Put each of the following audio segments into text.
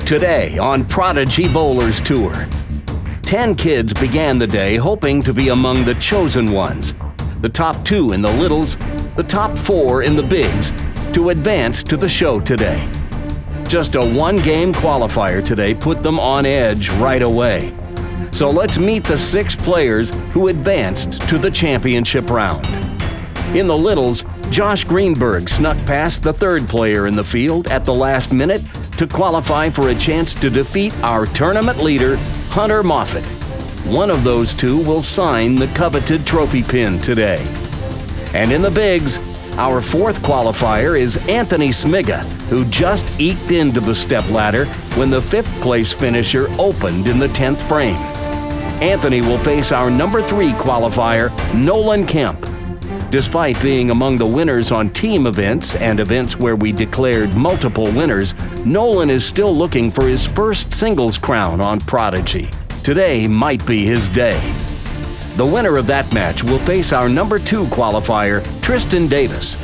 Today on Prodigy Bowlers Tour. 10 kids began the day hoping to be among the chosen ones, the top 2 in the littles, the top 4 in the bigs, to advance to the show today. Just a one-game qualifier today put them on edge right away. So let's meet the 6 players who advanced to the championship round. In the littles, Josh Greenberg snuck past the 3rd player in the field at the last minute to qualify for a chance to defeat our tournament leader, Hunter Moffett. One of those 2 will sign the coveted trophy pin today. And in the bigs, our 4th qualifier is Anthony Smiga, who just eked into the stepladder when the 5th place finisher opened in the 10th frame. Anthony will face our number 3 qualifier, Nolan Kemp. Despite being among the winners on team events and events where we declared multiple winners, Nolan is still looking for his first singles crown on Prodigy. Today might be his day. The winner of that match will face our number 2 qualifier, Tristan Davis.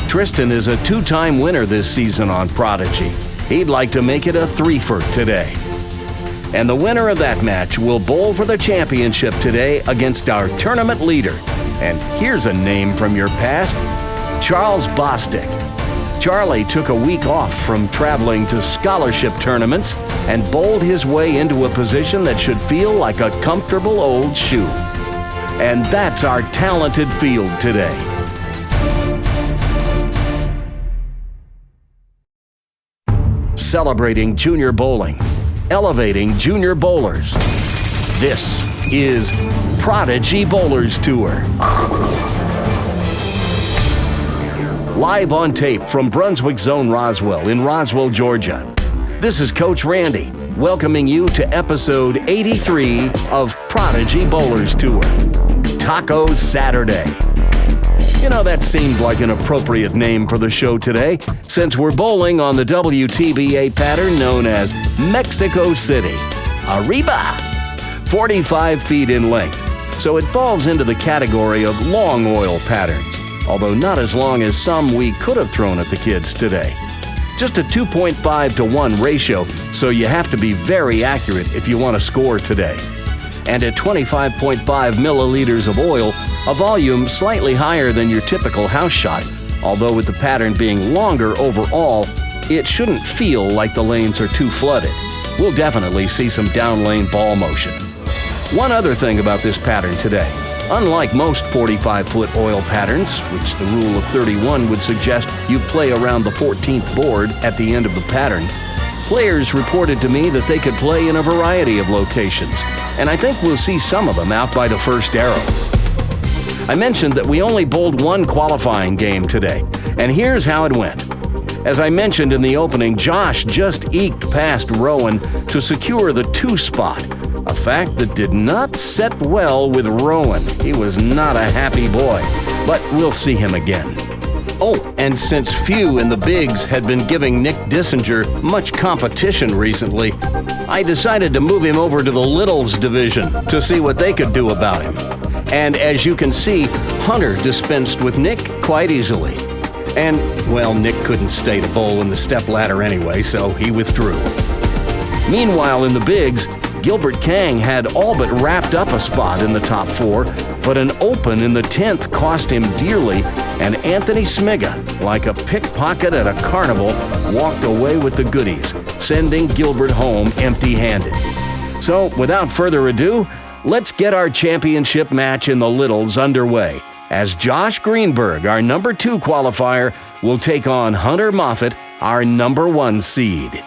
Tristan is a 2-time winner this season on Prodigy. He'd like to make it a 3-fer today. And the winner of that match will bowl for the championship today against our tournament leader. And here's a name from your past, Charles Bostic. Charlie took a week off from traveling to scholarship tournaments and bowled his way into a position that should feel like a comfortable old shoe. And that's our talented field today. Celebrating junior bowling, elevating junior bowlers. This is Prodigy Bowlers Tour. Live on tape from Brunswick Zone Roswell in Roswell, Georgia. This is Coach Randy, welcoming you to episode 83 of Prodigy Bowlers Tour. Taco Saturday. You know, that seemed like an appropriate name for the show today, since we're bowling on the WTBA pattern known as Mexico City. Arriba! 45 feet in length, so it falls into the category of long oil patterns, although not as long as some we could have thrown at the kids today. Just a 2.5 to 1 ratio, so you have to be very accurate if you want to score today. And at 25.5 milliliters of oil, a volume slightly higher than your typical house shot, although with the pattern being longer overall, it shouldn't feel like the lanes are too flooded. We'll definitely see some down lane ball motion. One other thing about this pattern today. Unlike most 45-foot oil patterns, which the rule of 31 would suggest you play around the 14th board at the end of the pattern, players reported to me that they could play in a variety of locations, and I think we'll see some of them out by the first arrow. I mentioned that we only bowled one qualifying game today, and here's how it went. As I mentioned in the opening, Josh just eked past Rowan to secure the 2 spot, a fact that did not set well with Rowan. He was not a happy boy, but we'll see him again. Oh, and since few in the bigs had been giving Nick Dissinger much competition recently, I decided to move him over to the littles division to see what they could do about him. And as you can see, Hunter dispensed with Nick quite easily. And, well, Nick couldn't stay to bowl in the stepladder anyway, so he withdrew. Meanwhile, in the bigs, Gilbert Kang had all but wrapped up a spot in the top 4, but an open in the 10th cost him dearly, and Anthony Smiga, like a pickpocket at a carnival, walked away with the goodies, sending Gilbert home empty-handed. So, without further ado, let's get our championship match in the littles underway, as Josh Greenberg, our number 2 qualifier, will take on Hunter Moffett, our number 1 seed.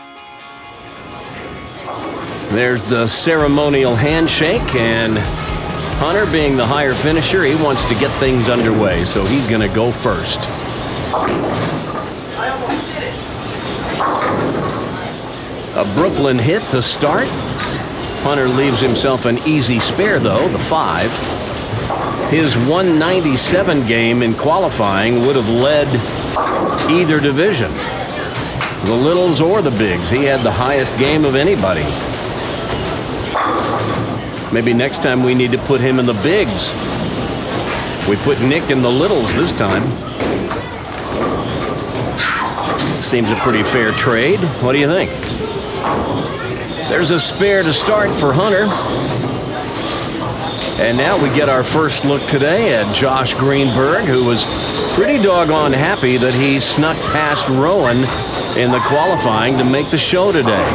There's the ceremonial handshake, and Hunter, being the higher finisher, he wants to get things underway, so he's going to go first. A Brooklyn hit to start. Hunter leaves himself an easy spare, though, the 5. His 197 game in qualifying would have led either division, the littles or the bigs. He had the highest game of anybody. Maybe next time we need to put him in the bigs. We put Nick in the littles this time. Seems a pretty fair trade. What do you think? There's a spare to start for Hunter. And now we get our first look today at Josh Greenberg, who was pretty doggone happy that he snuck past Rowan in the qualifying to make the show today.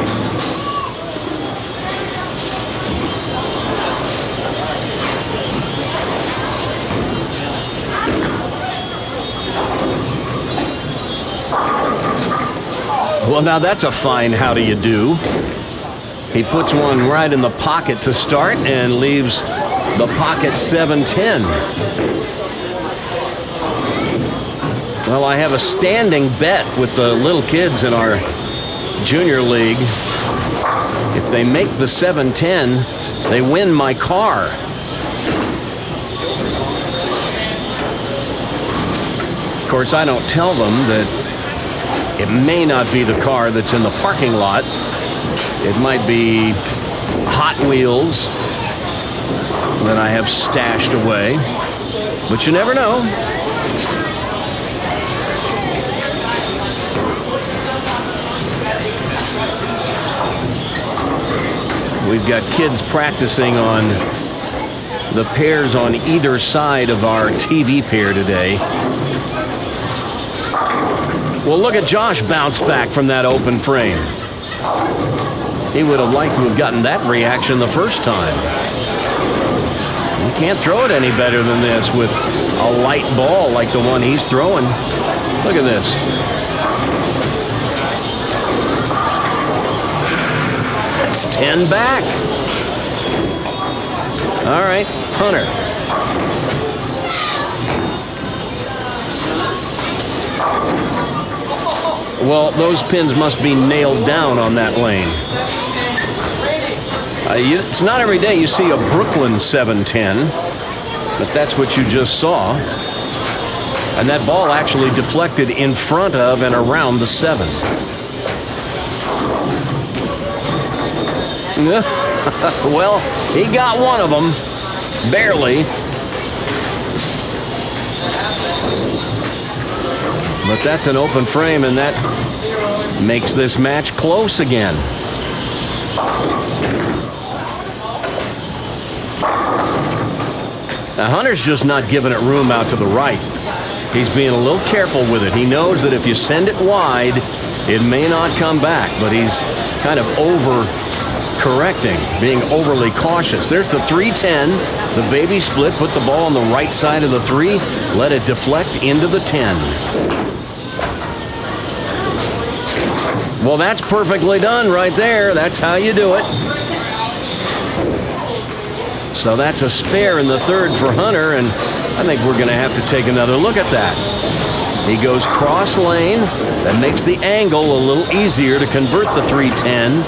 Well, now that's a fine how do you do. He puts one right in the pocket to start and leaves the pocket 7-10. Well, I have a standing bet with the little kids in our junior league. If they make the 7-10, they win my car. Of course, I don't tell them that it may not be the car that's in the parking lot. It might be Hot Wheels that I have stashed away, but you never know. We've got kids practicing on the pairs on either side of our TV pair today. Well, look at Josh bounce back from that open frame. He would have liked to have gotten that reaction the first time. You can't throw it any better than this with a light ball like the one he's throwing. Look at this. That's 10 back. All right, Hunter. Well, those pins must be nailed down on that lane. It's not every day you see a Brooklyn 7-10, but that's what you just saw. And that ball actually deflected in front of and around the 7. Well, he got one of them, barely. But that's an open frame, and that makes this match close again. Now, Hunter's just not giving it room out to the right. He's being a little careful with it. He knows that if you send it wide, it may not come back, but he's kind of over-correcting, being overly cautious. There's the 3-10, the baby split, put the ball on the right side of the 3, let it deflect into the 10. Well, that's perfectly done right there. That's how you do it. So that's a spare in the third for Hunter, and I think we're going to have to take another look at that. He goes cross lane. That makes the angle a little easier to convert the 3-10.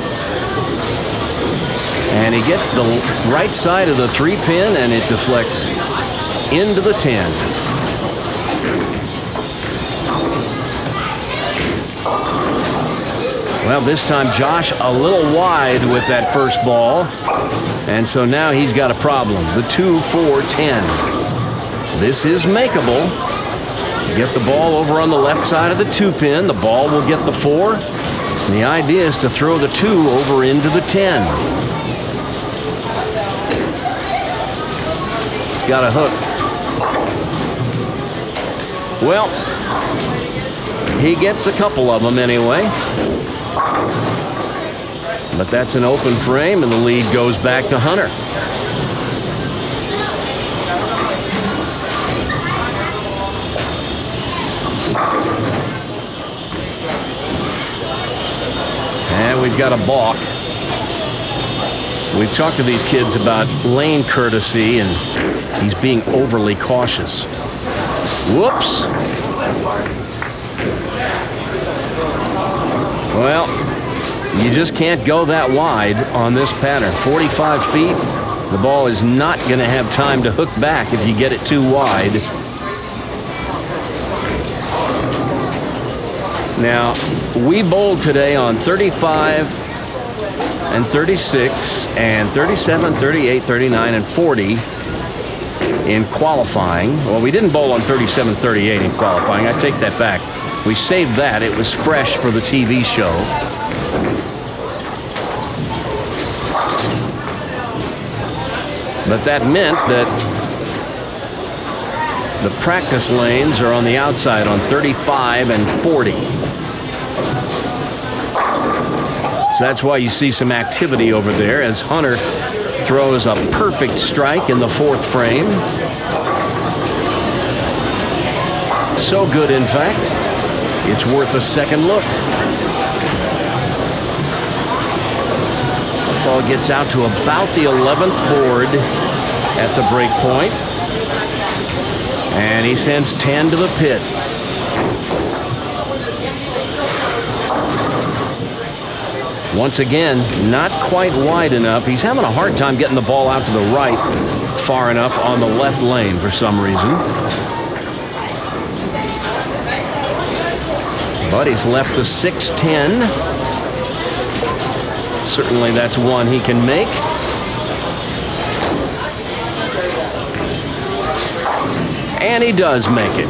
And he gets the right side of the 3-pin, and it deflects into the 10. Well, this time Josh a little wide with that first ball. And so now he's got a problem. The 2-4-10. This is makeable. Get the ball over on the left side of the 2-pin. The ball will get the 4. And the idea is to throw the 2 over into the 10. Got a hook. Well, he gets a couple of them anyway. But that's an open frame, and the lead goes back to Hunter. And we've got a balk. We've talked to these kids about lane courtesy, and he's being overly cautious. Whoops. Well, you just can't go that wide on this pattern. 45 feet, the ball is not going to have time to hook back if you get it too wide. Now, we bowled today on 35 and 36 and 37, 38, 39, and 40 in qualifying. Well, we didn't bowl on 37, 38 in qualifying. I take that back. We saved that. It was fresh for the TV show. But that meant that the practice lanes are on the outside on 35 and 40. So that's why you see some activity over there as Hunter throws a perfect strike in the fourth frame. So good, in fact, it's worth a second look. Ball gets out to about the 11th board at the break point. And he sends 10 to the pit. Once again, not quite wide enough. He's having a hard time getting the ball out to the right far enough on the left lane for some reason. But he's left the 6-10. Certainly that's one he can make. And he does make it.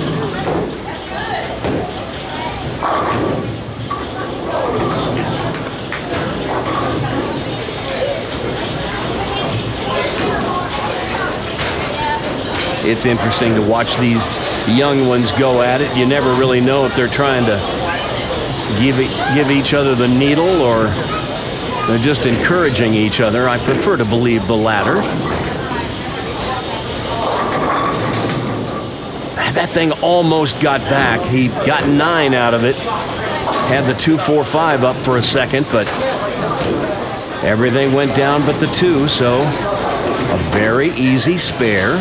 It's interesting to watch these young ones go at it. You never really know if they're trying to give each other the needle or they're just encouraging each other. I prefer to believe the latter. That thing almost got back. He got 9 out of it. Had the 2-4-5 up for a second, but everything went down but the 2, so a very easy spare.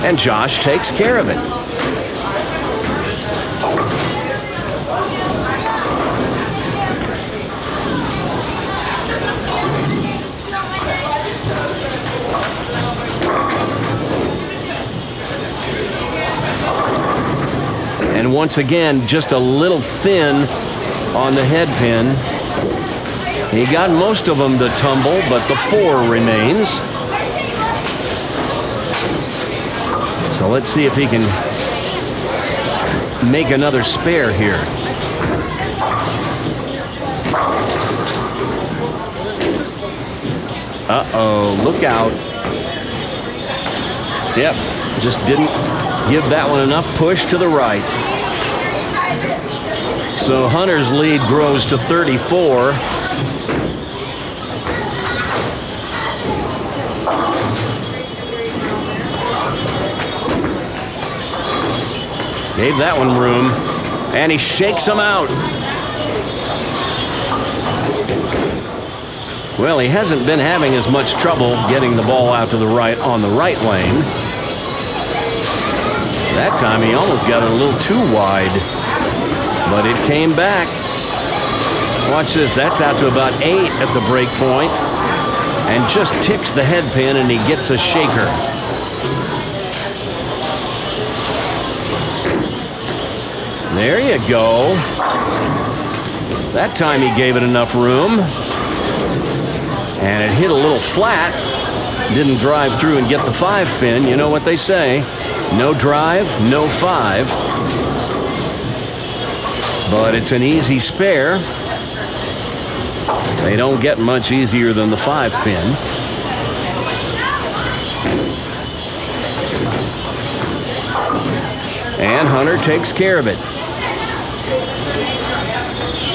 And Josh takes care of it. And once again, just a little thin on the head pin. He got most of them to tumble, but the 4 remains. So let's see if he can make another spare here. Uh-oh, look out. Yep, just didn't give that one enough push to the right. So Hunter's lead grows to 34. Gave that one room, and he shakes him out. Well, he hasn't been having as much trouble getting the ball out to the right on the right lane. That time he almost got it a little too wide, but it came back. Watch this, that's out to about 8 at the break point, and just ticks the head pin, and he gets a shaker. There you go. That time he gave it enough room. And it hit a little flat. Didn't drive through and get the 5 pin. You know what they say. No drive, no 5. But it's an easy spare. They don't get much easier than the 5 pin. And Hunter takes care of it.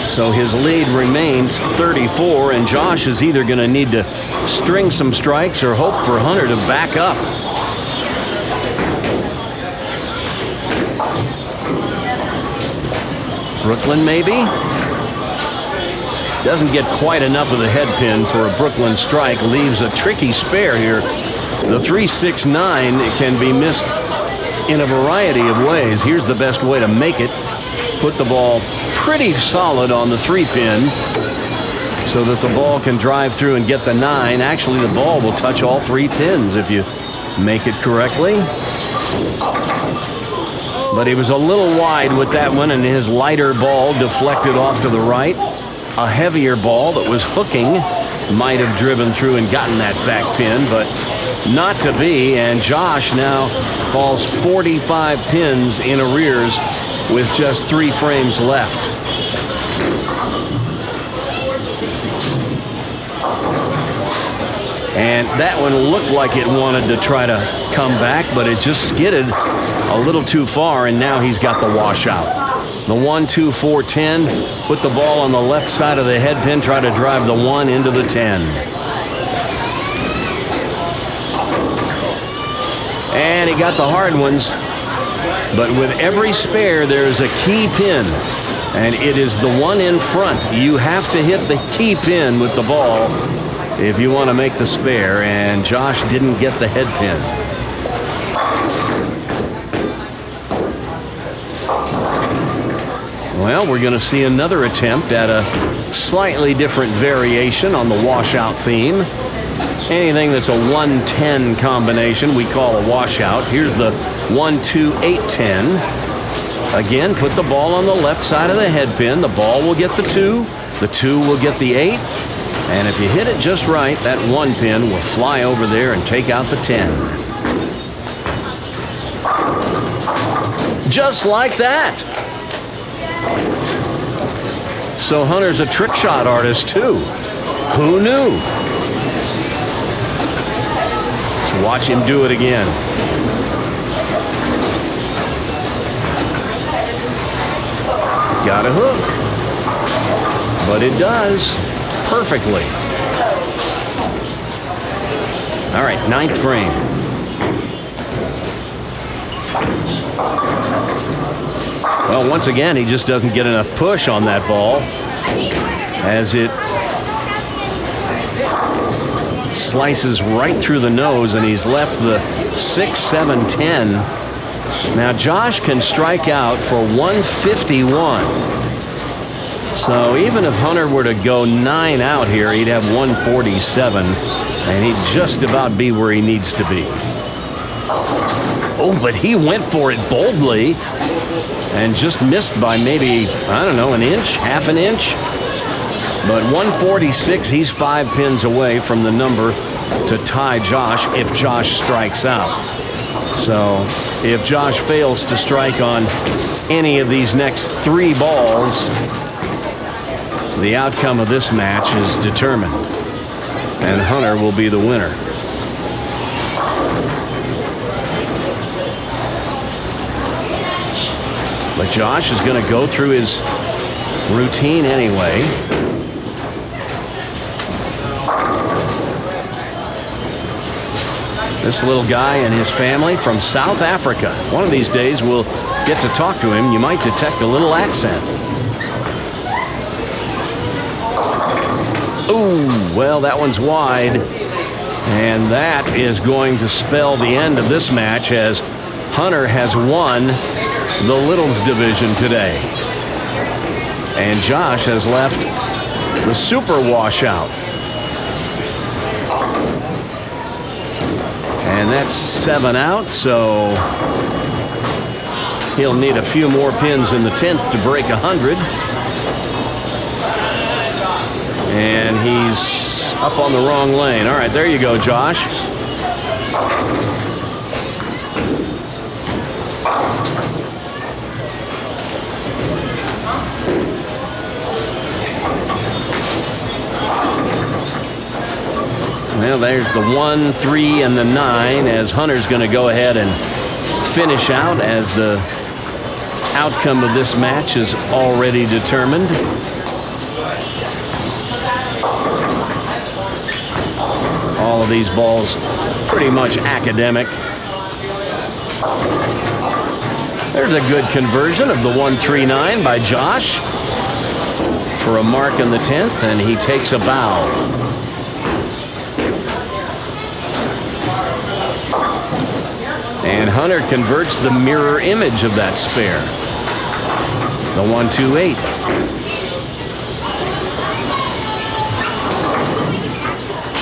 So his lead remains 34, and Josh is either going to need to string some strikes or hope for Hunter to back up. Brooklyn, maybe? Doesn't get quite enough of the head pin for a Brooklyn strike. Leaves a tricky spare here. The 3-6-9 can be missed in a variety of ways. Here's the best way to make it. Put the ball pretty solid on the 3 pin so that the ball can drive through and get the 9. Actually, the ball will touch all 3 pins if you make it correctly. But he was a little wide with that one, and his lighter ball deflected off to the right. A heavier ball that was hooking might have driven through and gotten that back pin, but not to be. And Josh now falls 45 pins in arrears with just 3 frames left. And that one looked like it wanted to try to come back, but it just skidded a little too far, and now he's got the washout. The 1-2-4-10, put the ball on the left side of the head pin, try to drive the 1 into the 10. And he got the hard ones, but with every spare, there's a key pin, and it is the one in front. You have to hit the key pin with the ball if you want to make the spare, and Josh didn't get the head pin. Well, we're going to see another attempt at a slightly different variation on the washout theme. Anything that's a 1-10 combination we call a washout. Here's the 1-2-8-10. Again, put the ball on the left side of the head pin. The ball will get the 2. The 2 will get the 8. And if you hit it just right, that 1 pin will fly over there and take out the 10. Just like that. So Hunter's a trick shot artist too. Who knew? Let's watch him do it again. Got a hook. But it does. Perfectly. All right, 9th frame. Well, once again, he just doesn't get enough push on that ball as it slices right through the nose, and he's left the 6-7-10. Now, Josh can strike out for 151. So even if Hunter were to go 9 out here, he'd have 147, and he'd just about be where he needs to be. Oh, but he went for it boldly and just missed by maybe, I don't know, an inch, half an inch. But 146, he's 5 pins away from the number to tie Josh if Josh strikes out. So if Josh fails to strike on any of these next 3 balls, the outcome of this match is determined, and Hunter will be the winner. But Josh is going to go through his routine anyway. This little guy and his family from South Africa. One of these days we'll get to talk to him. You might detect a little accent. Ooh, well, that one's wide. And that is going to spell the end of this match, as Hunter has won the Littles division today. And Josh has left the super washout. And that's 7 out, so he'll need a few more pins in the 10th to break 100. And he's up on the wrong lane. All right, there you go, Josh. Well, there's the 1, 3, and the 9, as Hunter's going to go ahead and finish out, as the outcome of this match is already determined. All of these balls pretty much academic. There's a good conversion of the 1-3-9 by Josh for a mark in the 10th, and he takes a bow. And Hunter converts the mirror image of that spare. The 1-2-8.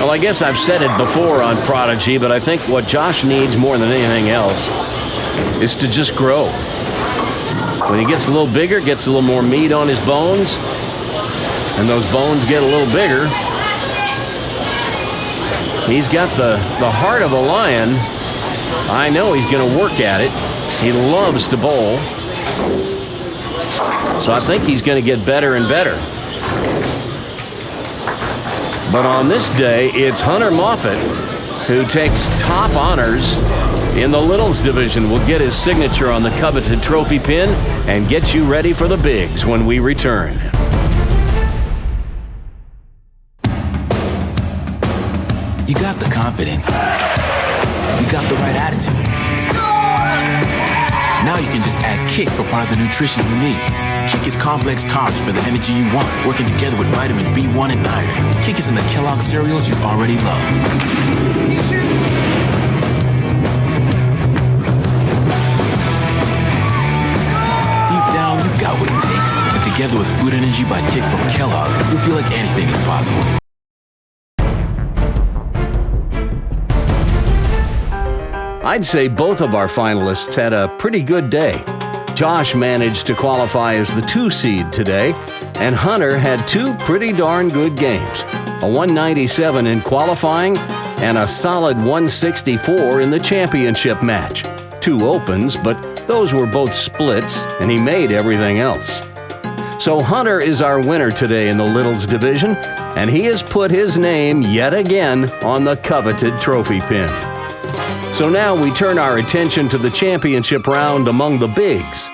Well, I guess I've said it before on Prodigy, but I think what Josh needs more than anything else is to just grow. When he gets a little bigger, gets a little more meat on his bones, and those bones get a little bigger, he's got the heart of a lion. I know he's going to work at it. He loves to bowl. So I think he's going to get better and better. But on this day, it's Hunter Moffett who takes top honors in the Littles division. Will get his signature on the coveted trophy pin and get you ready for the bigs when we return. You got the confidence. You got the right attitude. Now you can just add Kick for part of the nutrition you need. Kick is complex carbs for the energy you want, working together with vitamin B1 and iron. Kick is in the Kellogg cereals you already love. Deep down, you've got what it takes. And together with Food Energy by Kick from Kellogg, you'll feel like anything is possible. I'd say both of our finalists had a pretty good day. Josh managed to qualify as the 2 seed today, and Hunter had 2 pretty darn good games. A 197 in qualifying and a solid 164 in the championship match. 2 opens, but those were both splits, and he made everything else. So Hunter is our winner today in the Littles division, and he has put his name yet again on the coveted trophy pin. So now we turn our attention to the championship round among the bigs.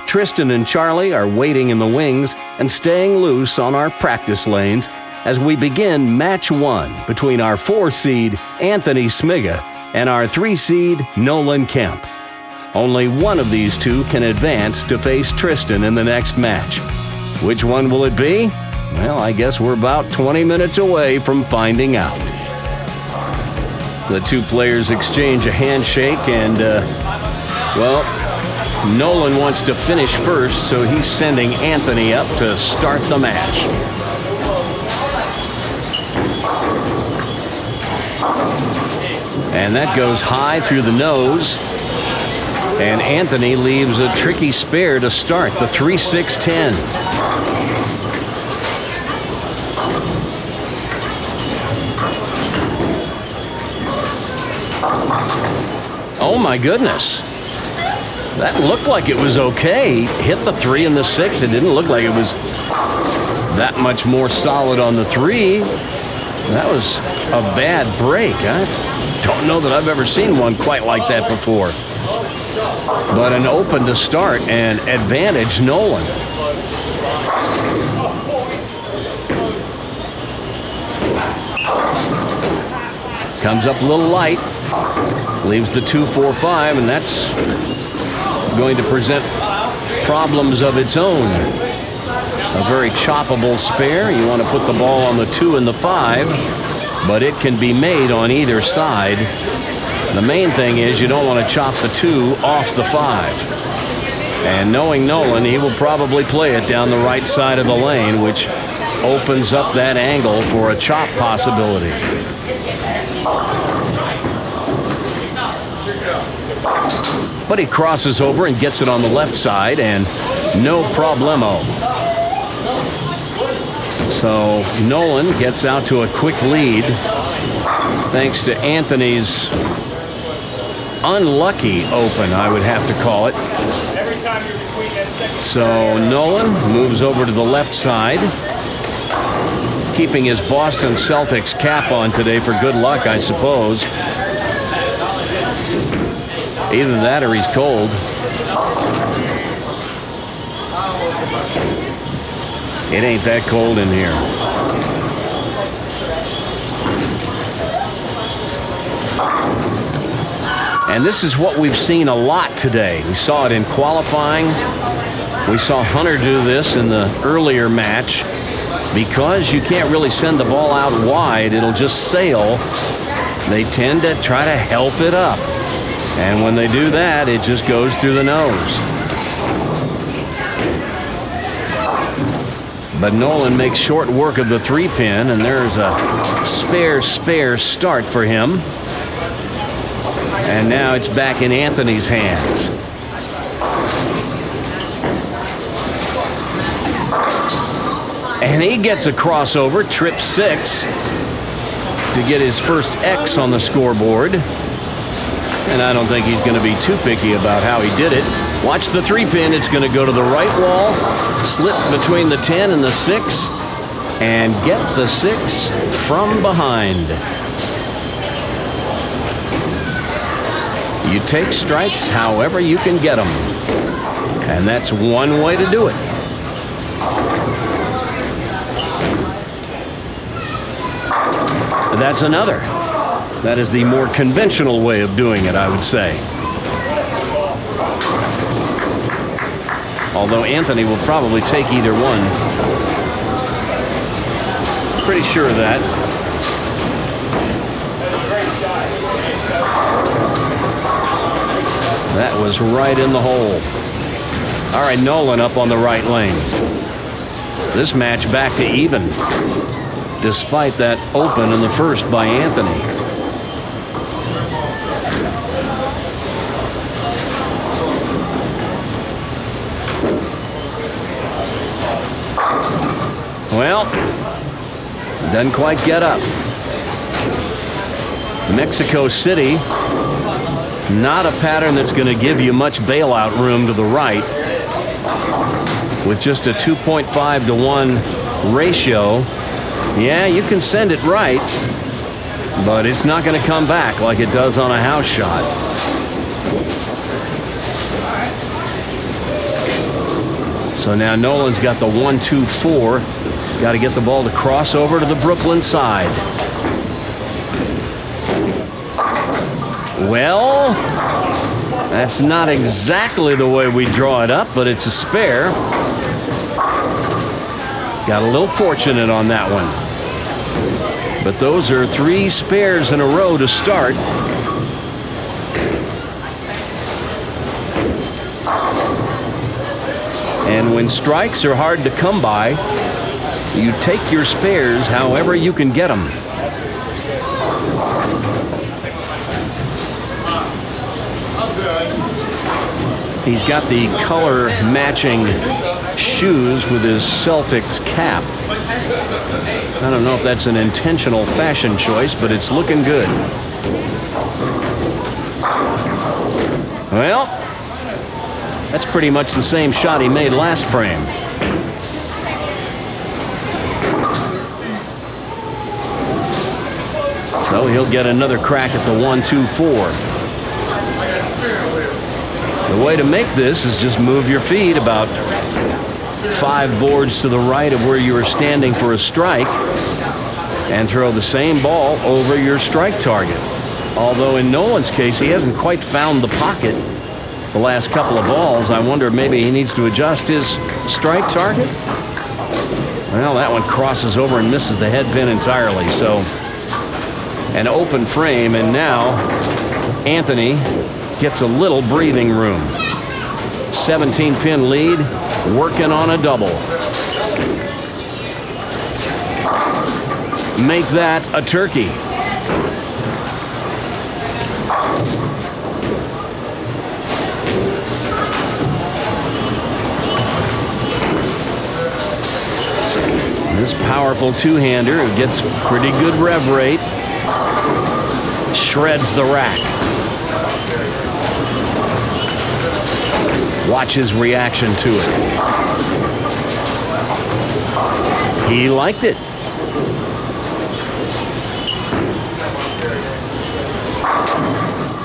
Tristan and Charlie are waiting in the wings and staying loose on our practice lanes as we begin match 1 between our 4 seed Anthony Smiga and our 3 seed Nolan Kemp. Only one of these 2 can advance to face Tristan in the next match. Which one will it be? Well, I guess we're about 20 minutes away from finding out. The 2 players exchange a handshake and, Nolan wants to finish first, so he's sending Anthony up to start the match. And that goes high through the nose. And Anthony leaves a tricky spare to start the 3-6-10. Oh my goodness. That looked like it was okay. He hit the 3 and the 6. It didn't look like it was that much more solid on the 3. That was a bad break. I don't know that I've ever seen one quite like that before. But an open to start and advantage Nolan. Comes up a little light. Leaves the 2-4-5, and that's going to present problems of its own. A very choppable spare. You want to put the ball on the 2 and the 5, but it can be made on either side. The main thing is you don't want to chop the 2 off the 5. And knowing Nolan, he will probably play it down the right side of the lane, which opens up that angle for a chop possibility. But he crosses over and gets it on the left side, and no problemo. So Nolan gets out to a quick lead thanks to Anthony's unlucky open, I would have to call it. So Nolan moves over to the left side, keeping his Boston Celtics cap on today for good luck, I suppose. Either that or he's cold. It ain't that cold in here. And this is what we've seen a lot today. We saw it in qualifying. We saw Hunter do this in the earlier match. Because you can't really send the ball out wide, it'll just sail. They tend to try to help it up. And when they do that, it just goes through the nose. But Nolan makes short work of the 3-pin, and there's a spare start for him. And now it's back in Anthony's hands. And he gets a crossover, trip 6, to get his first X on the scoreboard. And I don't think he's going to be too picky about how he did it. Watch the 3-pin. It's going to go to the right wall, slip between the 10 and the 6, and get the 6 from behind. You take strikes however you can get them. And that's one way to do it. That's another. That is the more conventional way of doing it, I would say. Although Anthony will probably take either one. Pretty sure of that. That was right in the hole. All right, Nolan up on the right lane. This match back to even, despite that open in the first by Anthony. Well, doesn't quite get up. Mexico City, not a pattern that's going to give you much bailout room to the right. With just a 2.5 to 1 ratio, yeah, you can send it right, but it's not going to come back like it does on a house shot. So now Nolan's got the 1-2-4. Got to get the ball to cross over to the Brooklyn side. Well, that's not exactly the way we draw it up, but it's a spare. Got a little fortunate on that one. But those are 3 spares in a row to start. And when strikes are hard to come by, you take your spares however you can get them. He's got the color matching shoes with his Celtics cap. I don't know if that's an intentional fashion choice, but it's looking good. Well, that's pretty much the same shot he made last frame. So he'll get another crack at the 1-2-4. The way to make this is just move your feet about 5 boards to the right of where you were standing for a strike and throw the same ball over your strike target. Although in Nolan's case, he hasn't quite found the pocket the last couple of balls. I wonder maybe he needs to adjust his strike target. Well, that one crosses over and misses the head pin entirely. So an open frame, and now Anthony gets a little breathing room. 17-pin lead, working on a double. Make that a turkey. This powerful two-hander who gets pretty good rev rate shreds the rack. Watch his reaction to it. He liked it.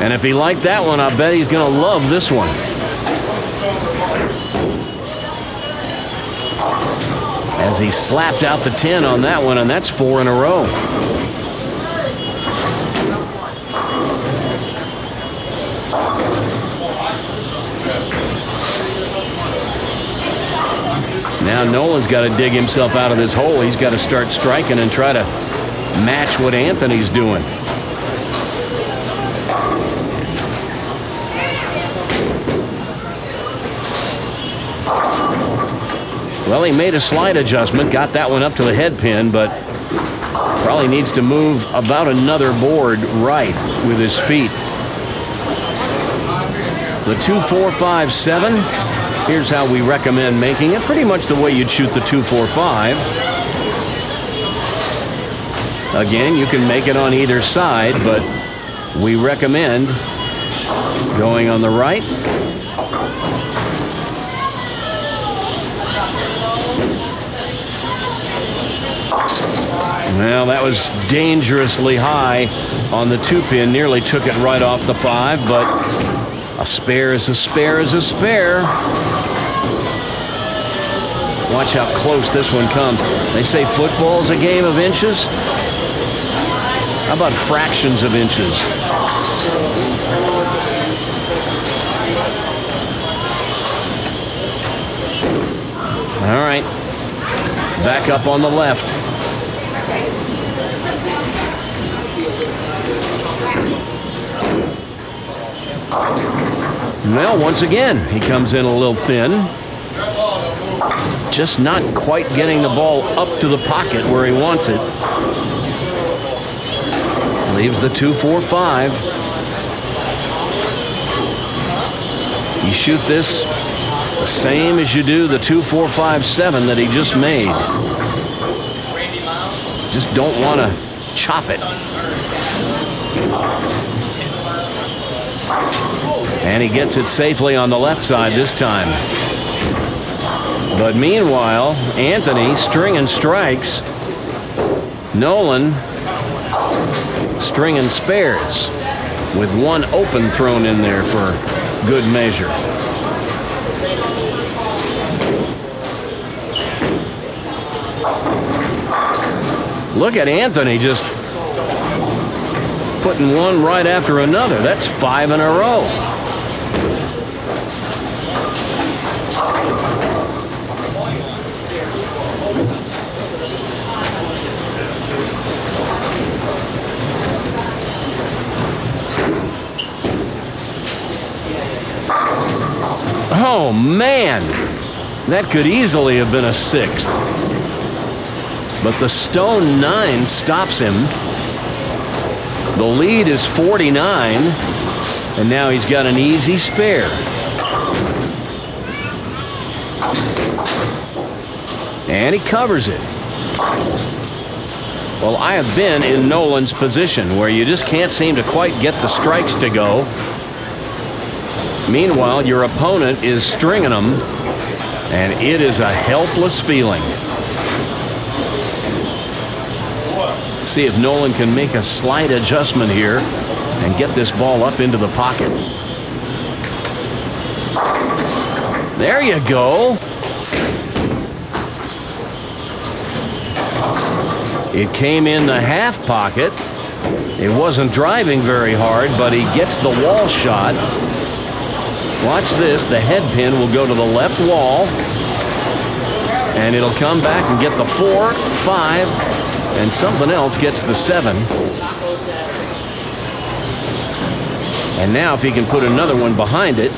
And if he liked that one, I bet he's going to love this one. As he slapped out the 10 on that one, and that's 4 in a row. Now Nolan's got to dig himself out of this hole. He's got to start striking and try to match what Anthony's doing. Well, he made a slight adjustment, got that one up to the head pin, but probably needs to move about another board right with his feet. The 2-4-5-7. Here's how we recommend making it. Pretty much the way you'd shoot the 2-4-5. Again, you can make it on either side, but we recommend going on the right. Well, that was dangerously high on the 2-pin. Nearly took it right off the 5, but a spare is a spare is a spare. Watch how close this one comes. They say football's a game of inches. How about fractions of inches? All right. Back up on the left. Well, once again, he comes in a little thin. Just not quite getting the ball up to the pocket where he wants it. Leaves the 2-4-5. You shoot this the same as you do the 2-4-5-7 that he just made. Just don't want to chop it. And he gets it safely on the left side this time. But meanwhile, Anthony stringing strikes. Nolan stringing spares with one open thrown in there for good measure. Look at Anthony just putting one right after another. That's 5 in a row. Oh, man. That could easily have been a 6th. But the stone 9 stops him. The lead is 49, and now he's got an easy spare. And he covers it. Well, I have been in Nolan's position where you just can't seem to quite get the strikes to go. Meanwhile, your opponent is stringing them, and it is a helpless feeling. See if Nolan can make a slight adjustment here and get this ball up into the pocket. There you go. It came in the half pocket. It wasn't driving very hard, but he gets the wall shot. Watch this. The head pin will go to the left wall, and it'll come back and get the 4, 5, and something else gets the 7. And now if he can put another one behind it,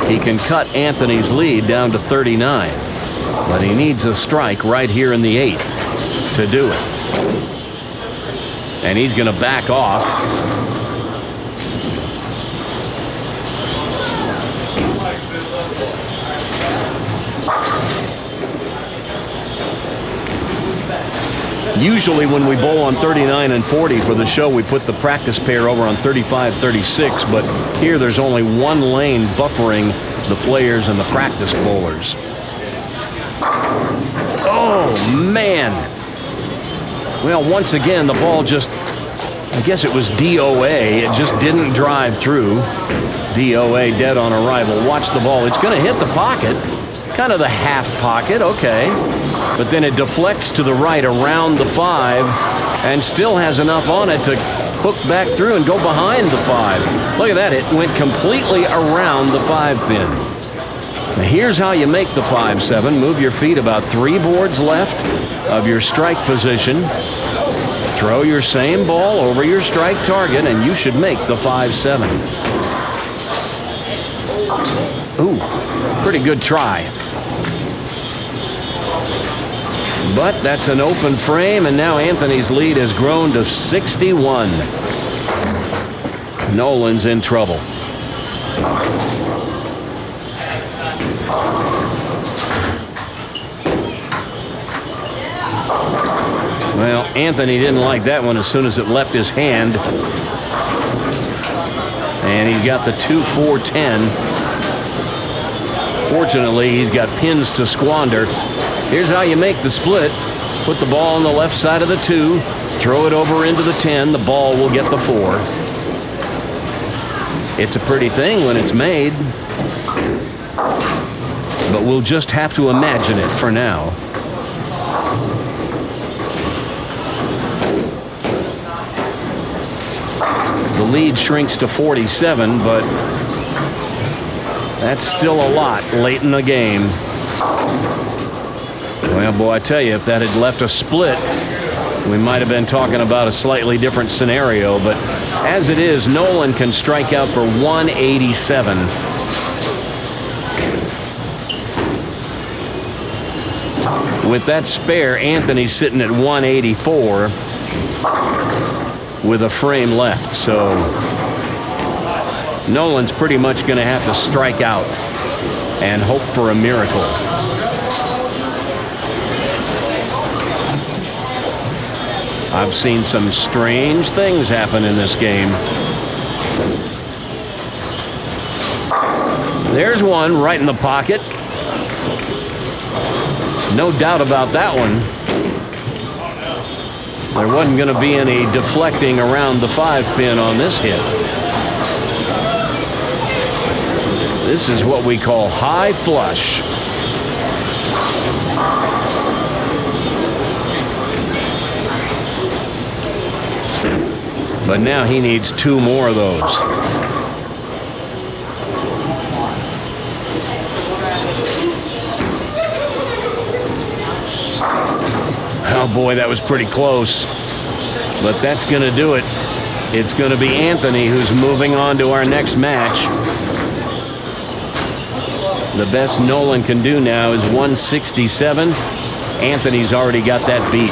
he can cut Anthony's lead down to 39. But he needs a strike right here in the 8th to do it. And he's going to back off. Usually when we bowl on 39 and 40 for the show, we put the practice pair over on 35, 36, but here there's only one lane buffering the players and the practice bowlers. Oh, man. Well, once again, the ball just, I guess it was DOA. It just didn't drive through. DOA dead on arrival. Watch the ball. It's going to hit the pocket. Kind of the half pocket, okay. But then it deflects to the right around the 5 and still has enough on it to hook back through and go behind the 5. Look at that. It went completely around the 5 pin. Now here's how you make the 5-7. Move your feet about 3 boards left of your strike position. Throw your same ball over your strike target, and you should make the 5-7. Ooh, pretty good try. But that's an open frame, and now Anthony's lead has grown to 61. Nolan's in trouble. Well, Anthony didn't like that one as soon as it left his hand. And he's got the 2-4-10. Fortunately, he's got pins to squander. Here's how you make the split. Put the ball on the left side of the 2. Throw it over into the 10. The ball will get the 4. It's a pretty thing when it's made, but we'll just have to imagine it for now. The lead shrinks to 47, but that's still a lot late in the game. Well, boy, I tell you, if that had left a split, we might have been talking about a slightly different scenario, but as it is, Nolan can strike out for 187. With that spare, Anthony's sitting at 184 with a frame left, so Nolan's pretty much going to have to strike out and hope for a miracle. I've seen some strange things happen in this game. There's one right in the pocket. No doubt about that one. There wasn't going to be any deflecting around the 5-pin on this hit. This is what we call high flush. But now he needs 2 more of those. Oh boy, that was pretty close. But that's going to do it. It's going to be Anthony who's moving on to our next match. The best Nolan can do now is 167. Anthony's already got that beat.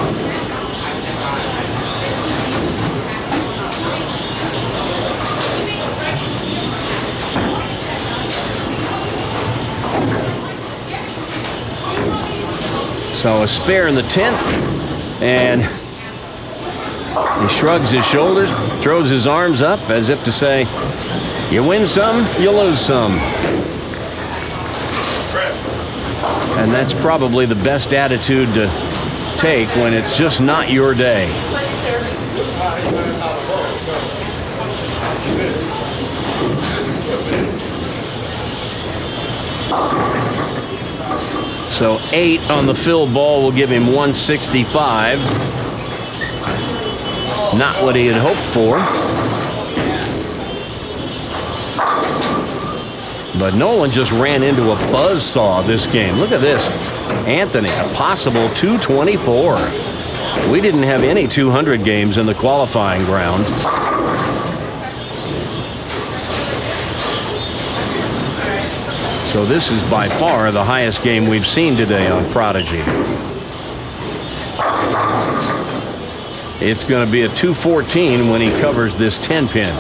So a spare in the 10th, and he shrugs his shoulders, throws his arms up as if to say, you win some, you lose some. And that's probably the best attitude to take when it's just not your day. So 8 on the fill ball will give him 165. Not what he had hoped for. But Nolan just ran into a buzzsaw this game. Look at this. Anthony, a possible 224. We didn't have any 200 games in the qualifying ground. So this is by far the highest game we've seen today on Prodigy. It's going to be a 214 when he covers this 10-pin.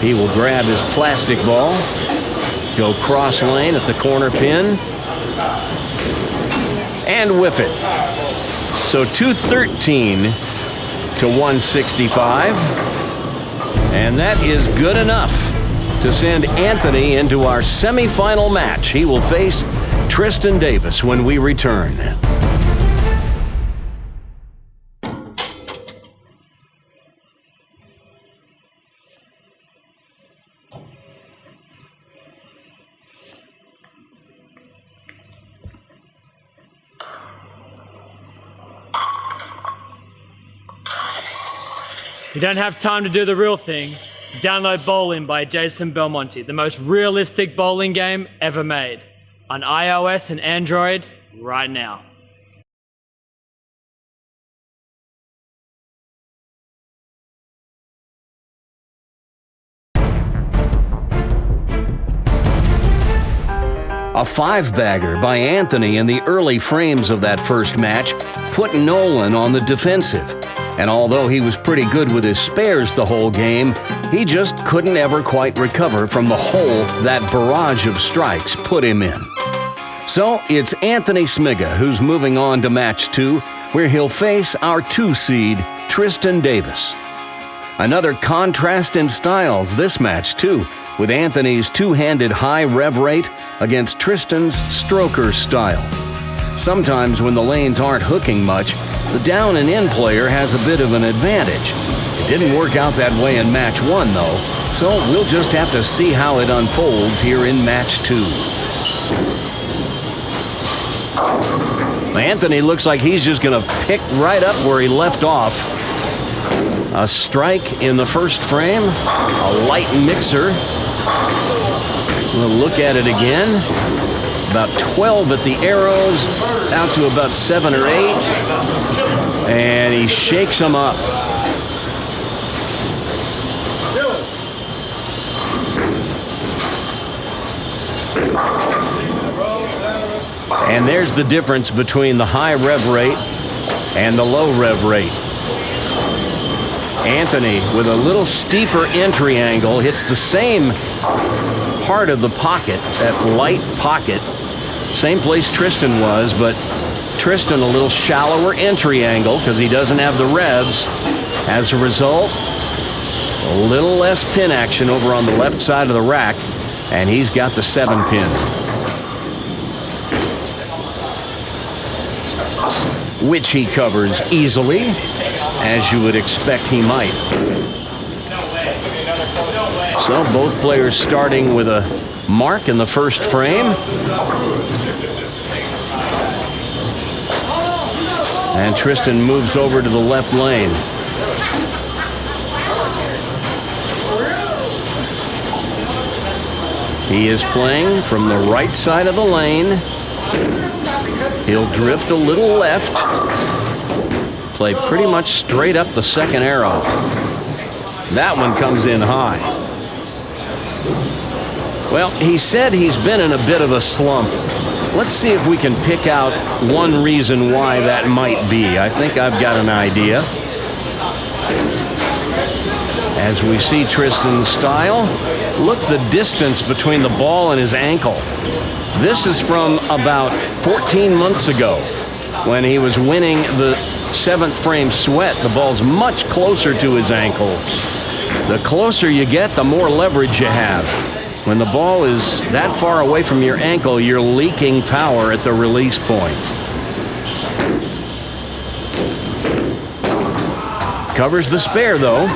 He will grab his plastic ball, go cross lane at the corner pin, and whiff it. So 213 to 165. And that is good enough to send Anthony into our semifinal match. He will face Tristan Davis when we return. You don't have time to do the real thing. Download Bowling by Jason Belmonte, the most realistic bowling game ever made, on iOS and Android right now. A 5-bagger by Anthony in the early frames of that first match put Nolan on the defensive. And although he was pretty good with his spares the whole game, he just couldn't ever quite recover from the hole that barrage of strikes put him in. So it's Anthony Smiga who's moving on to match 2, where he'll face our 2-seed, Tristan Davis. Another contrast in styles this match, too. with Anthony's two-handed high rev rate against Tristan's stroker style. Sometimes when the lanes aren't hooking much, the down and in player has a bit of an advantage. It didn't work out that way in match 1 though, so we'll just have to see how it unfolds here in match 2. Anthony looks like he's just going to pick right up where he left off. A strike in the first frame, a light mixer. We'll look at it again. About 12 at the arrows, out to about 7 or 8. And he shakes them up. And there's the difference between the high rev rate and the low rev rate. Anthony, with a little steeper entry angle, hits the same part of the pocket, that light pocket, same place Tristan was, but Tristan a little shallower entry angle because he doesn't have the revs. As a result, a little less pin action over on the left side of the rack, and he's got the 7-pin. Which he covers easily, as you would expect he might. So both players starting with a mark in the first frame. And Tristan moves over to the left lane. He is playing from the right side of the lane. He'll drift a little left. Play pretty much straight up the second arrow. That one comes in high. Well, he said he's been in a bit of a slump. Let's see if we can pick out one reason why that might be. I think I've got an idea. As we see Tristan's style, look the distance between the ball and his ankle. This is from about 14 months ago when he was winning the 7th frame sweat. The ball's much closer to his ankle. The closer you get, the more leverage you have. When the ball is that far away from your ankle, you're leaking power at the release point. Covers the spare though.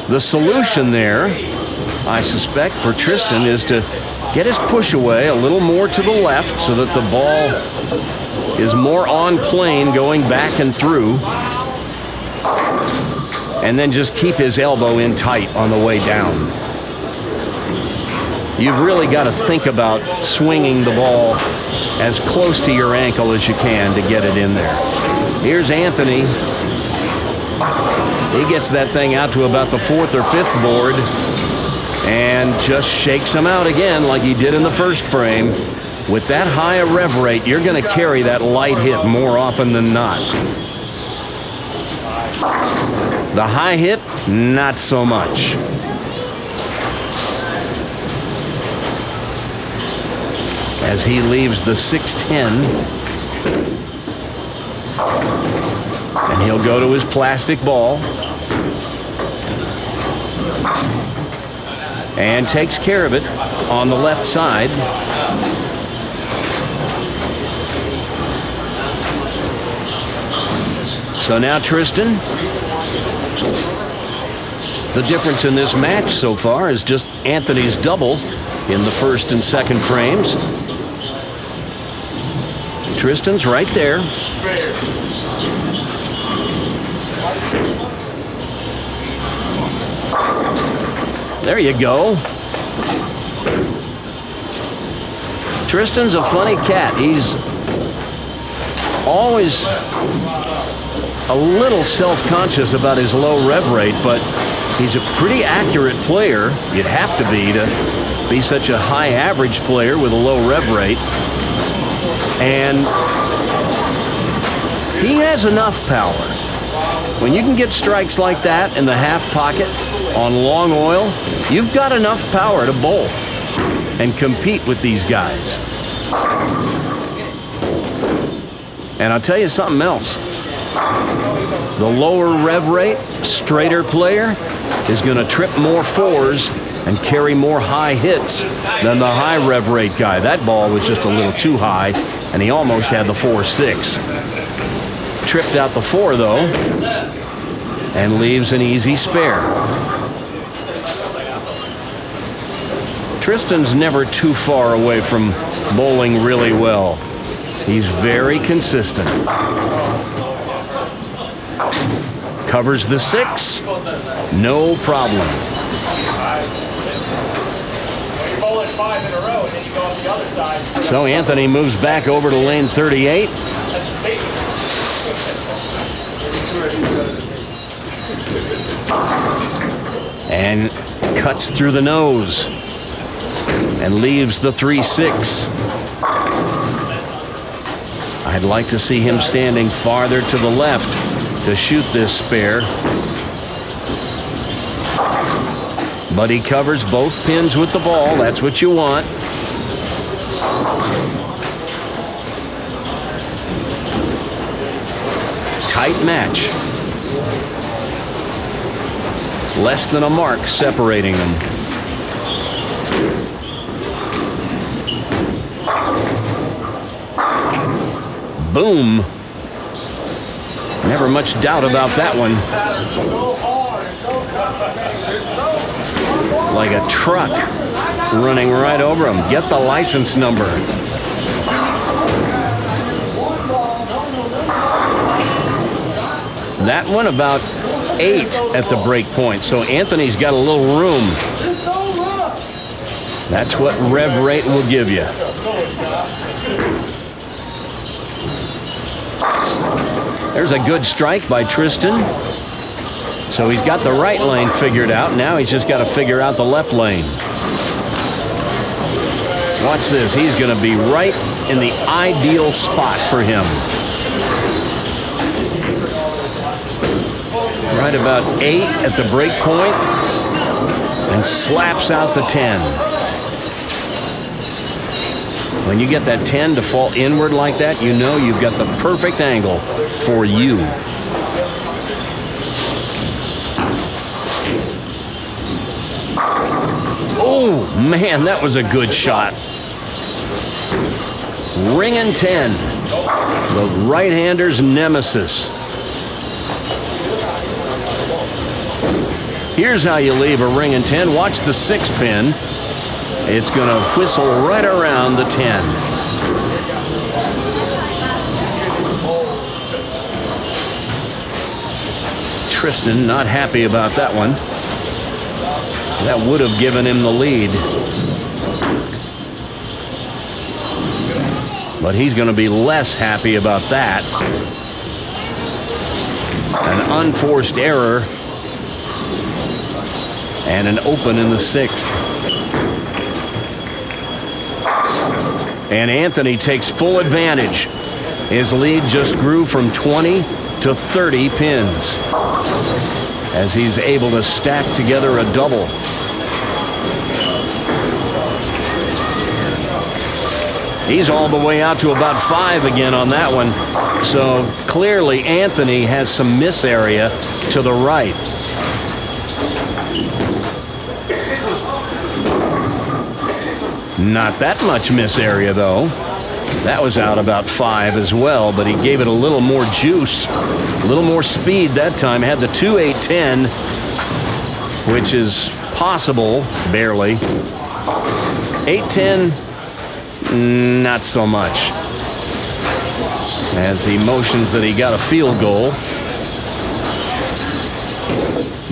The solution there, I suspect, for Tristan is to get his push away a little more to the left so that the ball is more on plane going back and through. And then just keep his elbow in tight on the way down. You've really got to think about swinging the ball as close to your ankle as you can to get it in there. Here's Anthony. He gets that thing out to about the 4th or 5th board and just shakes him out again like he did in the first frame. With that high a rev rate, you're going to carry that light hit more often than not. The high hit, not so much. As he leaves the 610. And he'll go to his plastic ball. And takes care of it on the left side. So now Tristan. The difference in this match so far is just Anthony's double in the first and second frames. Tristan's right there. There you go. Tristan's a funny cat. He's always a little self-conscious about his low rev rate, but he's a pretty accurate player. You'd have to be such a high average player with a low rev rate. And he has enough power. When you can get strikes like that in the half pocket on long oil, you've got enough power to bowl and compete with these guys. And I'll tell you something else. The lower rev rate, straighter player is going to trip more 4s and carry more high hits than the high rev rate guy. That ball was just a little too high, and he almost had the 4-6. Tripped out the 4, though, and leaves an easy spare. Tristan's never too far away from bowling really well. He's very consistent. Covers the 6, no problem. So Anthony moves back over to lane 38. And cuts through the nose and leaves the 3-6. I'd like to see him standing farther to the left to shoot this spare. But he covers both pins with the ball. That's what you want. Tight match. Less than a mark separating them. Boom. Never much doubt about that one. Like a truck running right over him. Get the license number. That one about 8 at the break point, so Anthony's got a little room. That's what rev rate will give you. There's a good strike by Tristan. So he's got the right lane figured out. Now he's just got to figure out the left lane. Watch this. He's going to be right in the ideal spot for him. Right about 8 at the break point, and slaps out the 10. When you get that 10 to fall inward like that, you know you've got the perfect angle for you. Oh, man, that was a good shot. Ringing 10, the right-hander's nemesis. Here's how you leave a ringing 10. Watch the 6 pin. It's going to whistle right around the 10. Tristan not happy about that one. That would have given him the lead. But he's going to be less happy about that. An unforced error. And an open in the 6th. And Anthony takes full advantage. His lead just grew from 20 to 30 pins as he's able to stack together a double. He's all the way out to about 5 again on that one. So clearly Anthony has some miss area to the right. Not that much miss area, though. That was out about 5 as well, but he gave it a little more juice, a little more speed that time. Had the 2-8-10, which is possible, barely. 8-10, not so much. As he motions that he got a field goal.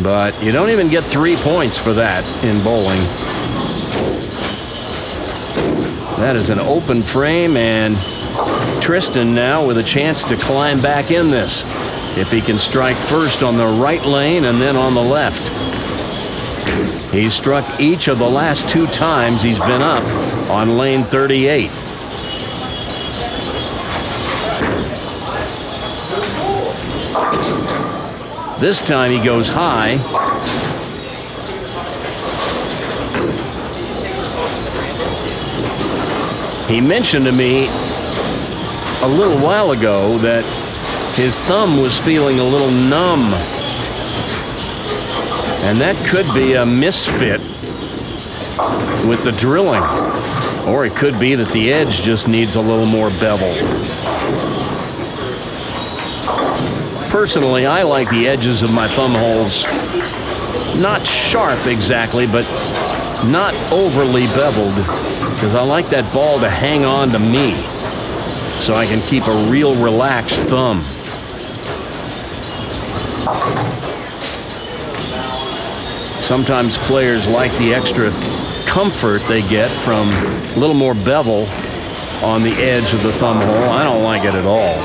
But you don't even get 3 points for that in bowling. That is an open frame, and Tristan now with a chance to climb back in this if he can strike first on the right lane and then on the left. He's struck each of the last 2 times he's been up on lane 38. This time he goes high. He mentioned to me a little while ago that his thumb was feeling a little numb. And that could be a misfit with the drilling. Or it could be that the edge just needs a little more bevel. Personally, I like the edges of my thumb holes not sharp exactly, but not overly beveled, because I like that ball to hang on to me so I can keep a real relaxed thumb. Sometimes players like the extra comfort they get from a little more bevel on the edge of the thumb hole. I don't like it at all.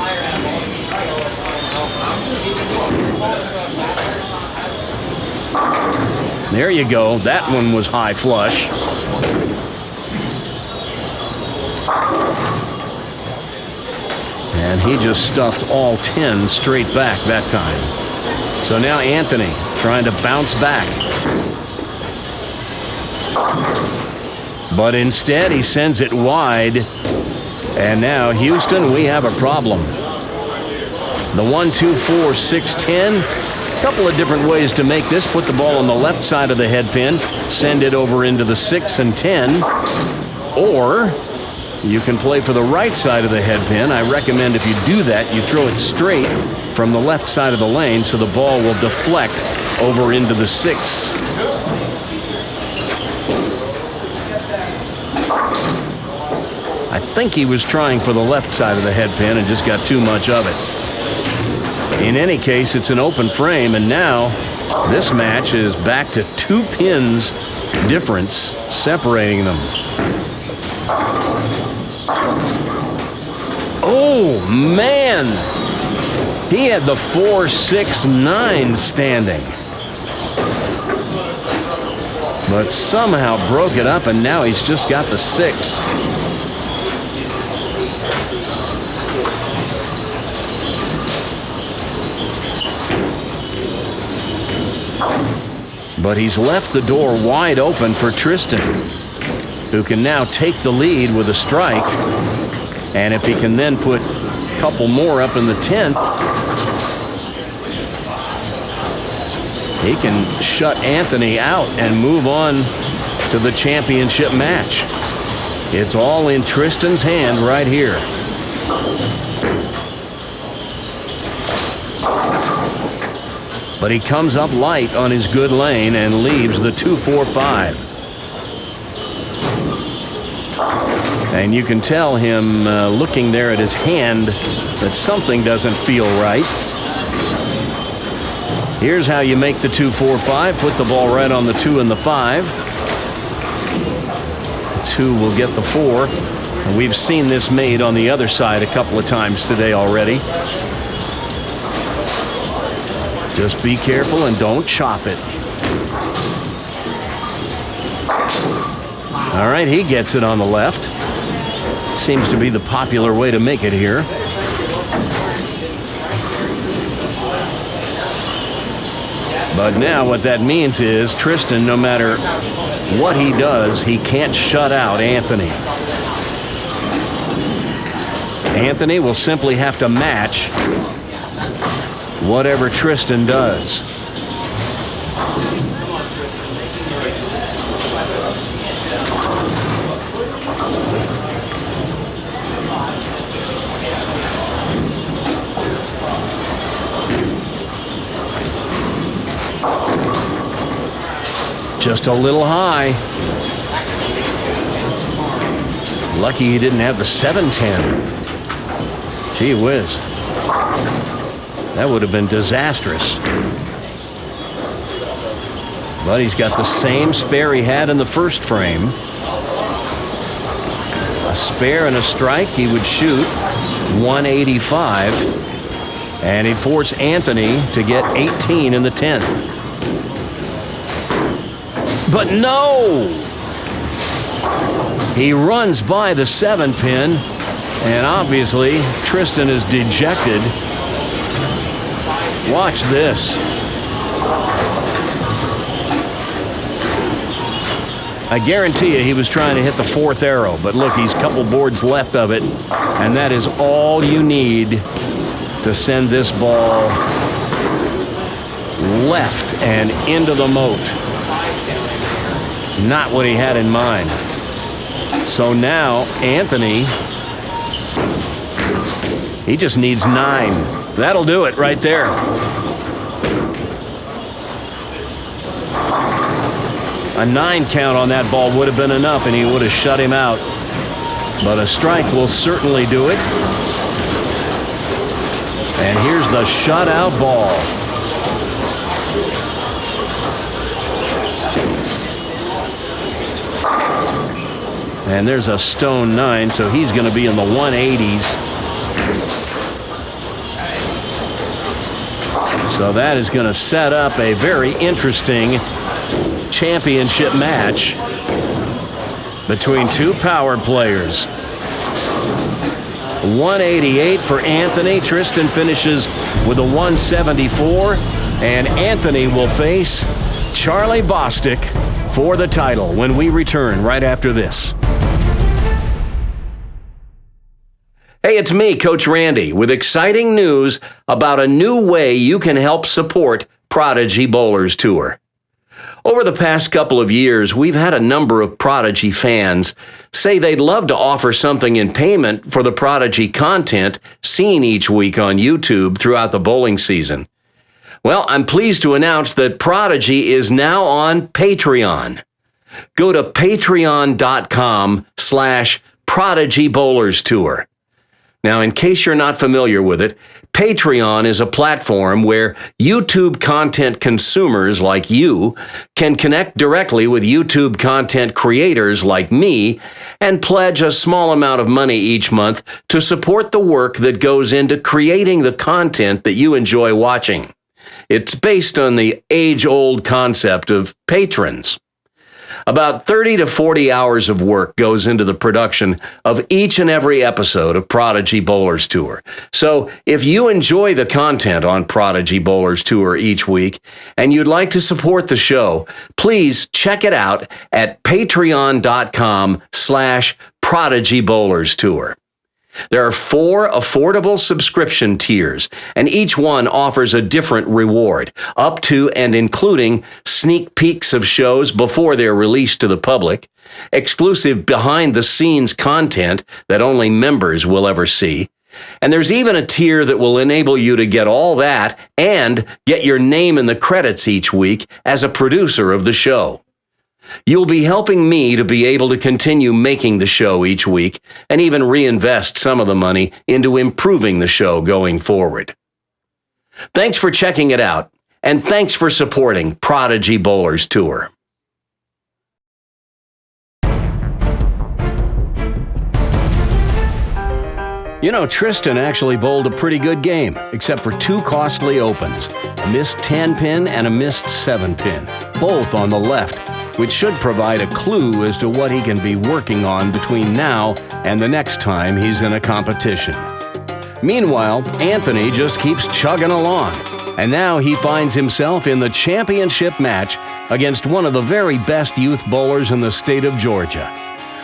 There you go. That one was high flush. And he just stuffed all 10 straight back that time. So now Anthony trying to bounce back. But instead he sends it wide. And now Houston, we have a problem. The 1, 2, 4, 6, 10. Couple of different ways to make this. Put the ball on the left side of the head pin, send it over into the 6 and 10, or you can play for the right side of the head pin. I recommend if you do that, you throw it straight from the left side of the lane so the ball will deflect over into the 6. I think he was trying for the left side of the head pin and just got too much of it. In any case, it's an open frame, and now this match is back to 2 pins difference separating them. Oh, man! He had the 4, 6, 9 standing. But somehow broke it up, and now he's just got the 6. But he's left the door wide open for Tristan, who can now take the lead with a strike. And if he can then put a couple more up in the 10th, he can shut Anthony out and move on to the championship match. It's all in Tristan's hand right here. But he comes up light on his good lane and leaves the 2, 4, 5. And you can tell him looking there at his hand that something doesn't feel right. Here's how you make the 2, 4, 5. Put the ball right on the 2 and the 5. The 2 will get the 4. And we've seen this made on the other side a couple of times today already. Just be careful and don't chop it. All right, he gets it on the left. Seems to be the popular way to make it here. But now what that means is Tristan, no matter what he does, he can't shut out Anthony. Anthony will simply have to match whatever Tristan does. Just a little high. Lucky he didn't have the 7-10. Gee whiz. That would have been disastrous. But he's got the same spare he had in the first frame. A spare and a strike, he would shoot 185. And he'd force Anthony to get 18 in the 10th. But no! He runs by the 7-pin, and obviously Tristan is dejected. Watch this. I guarantee you he was trying to hit the 4th arrow, but look, he's a couple boards left of it, and that is all you need to send this ball left and into the moat. not what he had in mind. So now Anthony, he just needs 9. That'll do it right there. A 9 count on that ball would have been enough, and he would have shut him out. But a strike will certainly do it. And here's the shutout ball. And there's a stone 9, so he's going to be in the 180s. So that is going to set up a very interesting championship match between two power players. 188 for Anthony. Tristan finishes with a 174. And Anthony will face Charlie Bostic for the title when we return right after this. Hey, it's me, Coach Randy, with exciting news about a new way you can help support Prodigy Bowlers Tour. Over the past couple of years, we've had a number of Prodigy fans say they'd love to offer something in payment for the Prodigy content seen each week on YouTube throughout the bowling season. Well, I'm pleased to announce that Prodigy is now on Patreon. Go to patreon.com/Prodigy Bowlers Tour. Now, in case you're not familiar with it, Patreon is a platform where YouTube content consumers like you can connect directly with YouTube content creators like me and pledge a small amount of money each month to support the work that goes into creating the content that you enjoy watching. It's based on the age-old concept of patrons. About 30 to 40 hours of work goes into the production of each and every episode of Prodigy Bowlers Tour. So if you enjoy the content on Prodigy Bowlers Tour each week and you'd like to support the show, please check it out at patreon.com/Prodigy Bowlers Tour. There are 4 affordable subscription tiers, and each one offers a different reward, up to and including sneak peeks of shows before they're released to the public, exclusive behind-the-scenes content that only members will ever see, and there's even a tier that will enable you to get all that and get your name in the credits each week as a producer of the show. You'll be helping me to be able to continue making the show each week and even reinvest some of the money into improving the show going forward. Thanks for checking it out, and thanks for supporting Prodigy Bowlers Tour. You know, Tristan actually bowled a pretty good game, except for 2 costly opens, a missed 10-pin and a missed 7-pin, both on the left, which should provide a clue as to what he can be working on between now and the next time he's in a competition. Meanwhile, Anthony just keeps chugging along, and now he finds himself in the championship match against one of the very best youth bowlers in the state of Georgia.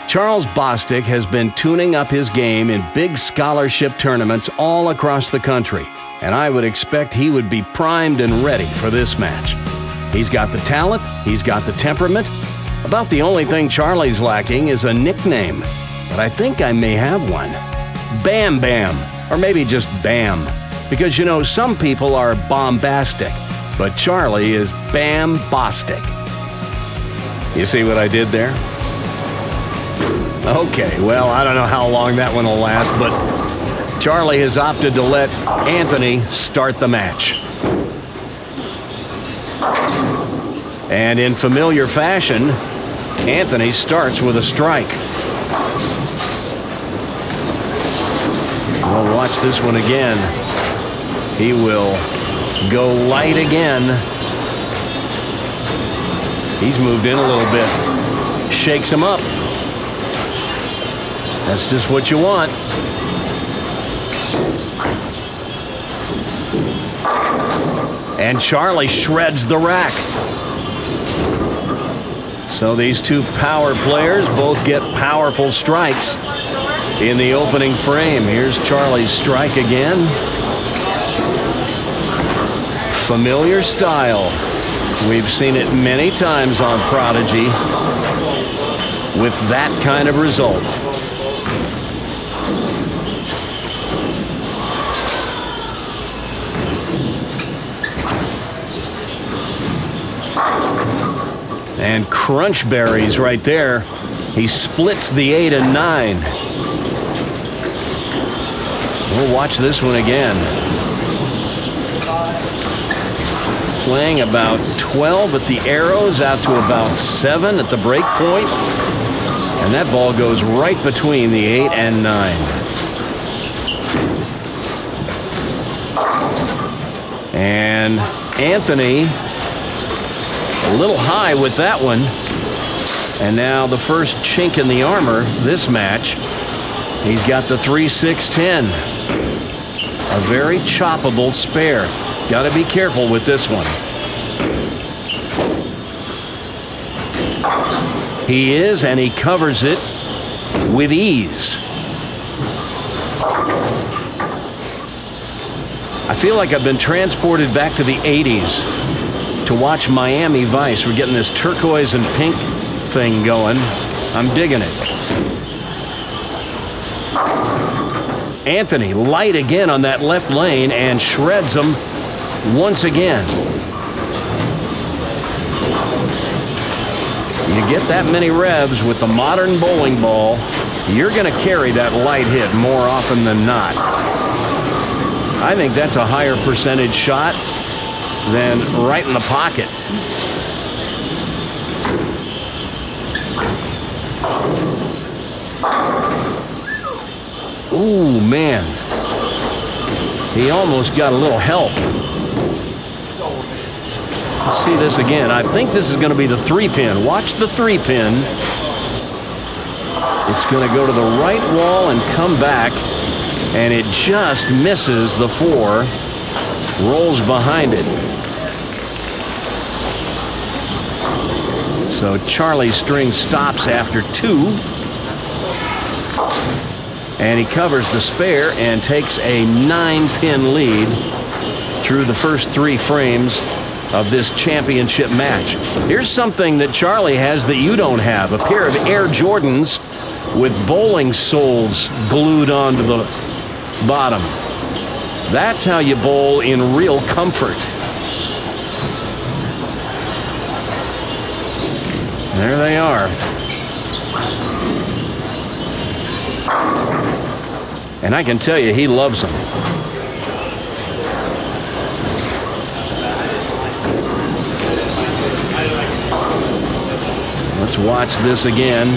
Charles Bostic has been tuning up his game in big scholarship tournaments all across the country, and I would expect he would be primed and ready for this match. He's got the talent, he's got the temperament. About the only thing Charlie's lacking is a nickname, but I think I may have one. Bam Bam, or maybe just Bam, because you know some people are bombastic, but Charlie is Bam-bostic. You see what I did there? Okay, well, I don't know how long that one will last, but Charlie has opted to let Anthony start the match. And in familiar fashion, Anthony starts with a strike. We'll watch this one again. He will go light again. He's moved in a little bit. Shakes him up. That's just what you want. And Charlie shreds the rack. So these two power players both get powerful strikes in the opening frame. Here's Charlie's strike again. Familiar style. We've seen it many times on Prodigy with that kind of result. And crunch berries right there. He splits the 8 and 9. We'll watch this one again. Playing about 12 at the arrows, out to about 7 at the break point. And that ball goes right between the 8 and 9. And Anthony, a little high with that one. And now the first chink in the armor this match. He's got the 3-6-10. A very choppable spare. Got to be careful with this one. He is, and he covers it with ease. I feel like I've been transported back to the 80s to watch Miami Vice. We're getting this turquoise and pink thing going. I'm digging it. Anthony light again on that left lane and shreds them once again. You get that many revs with the modern bowling ball, you're going to carry that light hit more often than not. I think that's a higher percentage shot than right in the pocket. Ooh, man. He almost got a little help. Let's see this again. I think this is going to be the 3-pin. Watch the 3-pin. It's going to go to the right wall and come back, and it just misses the 4. Rolls behind it. So Charlie's string stops after 2. And he covers the spare and takes a 9-pin lead through the first 3 frames of this championship match. Here's something that Charlie has that you don't have. A pair of Air Jordans with bowling soles glued onto the bottom. That's how you bowl in real comfort. There they are. And I can tell you, he loves them. Let's watch this again.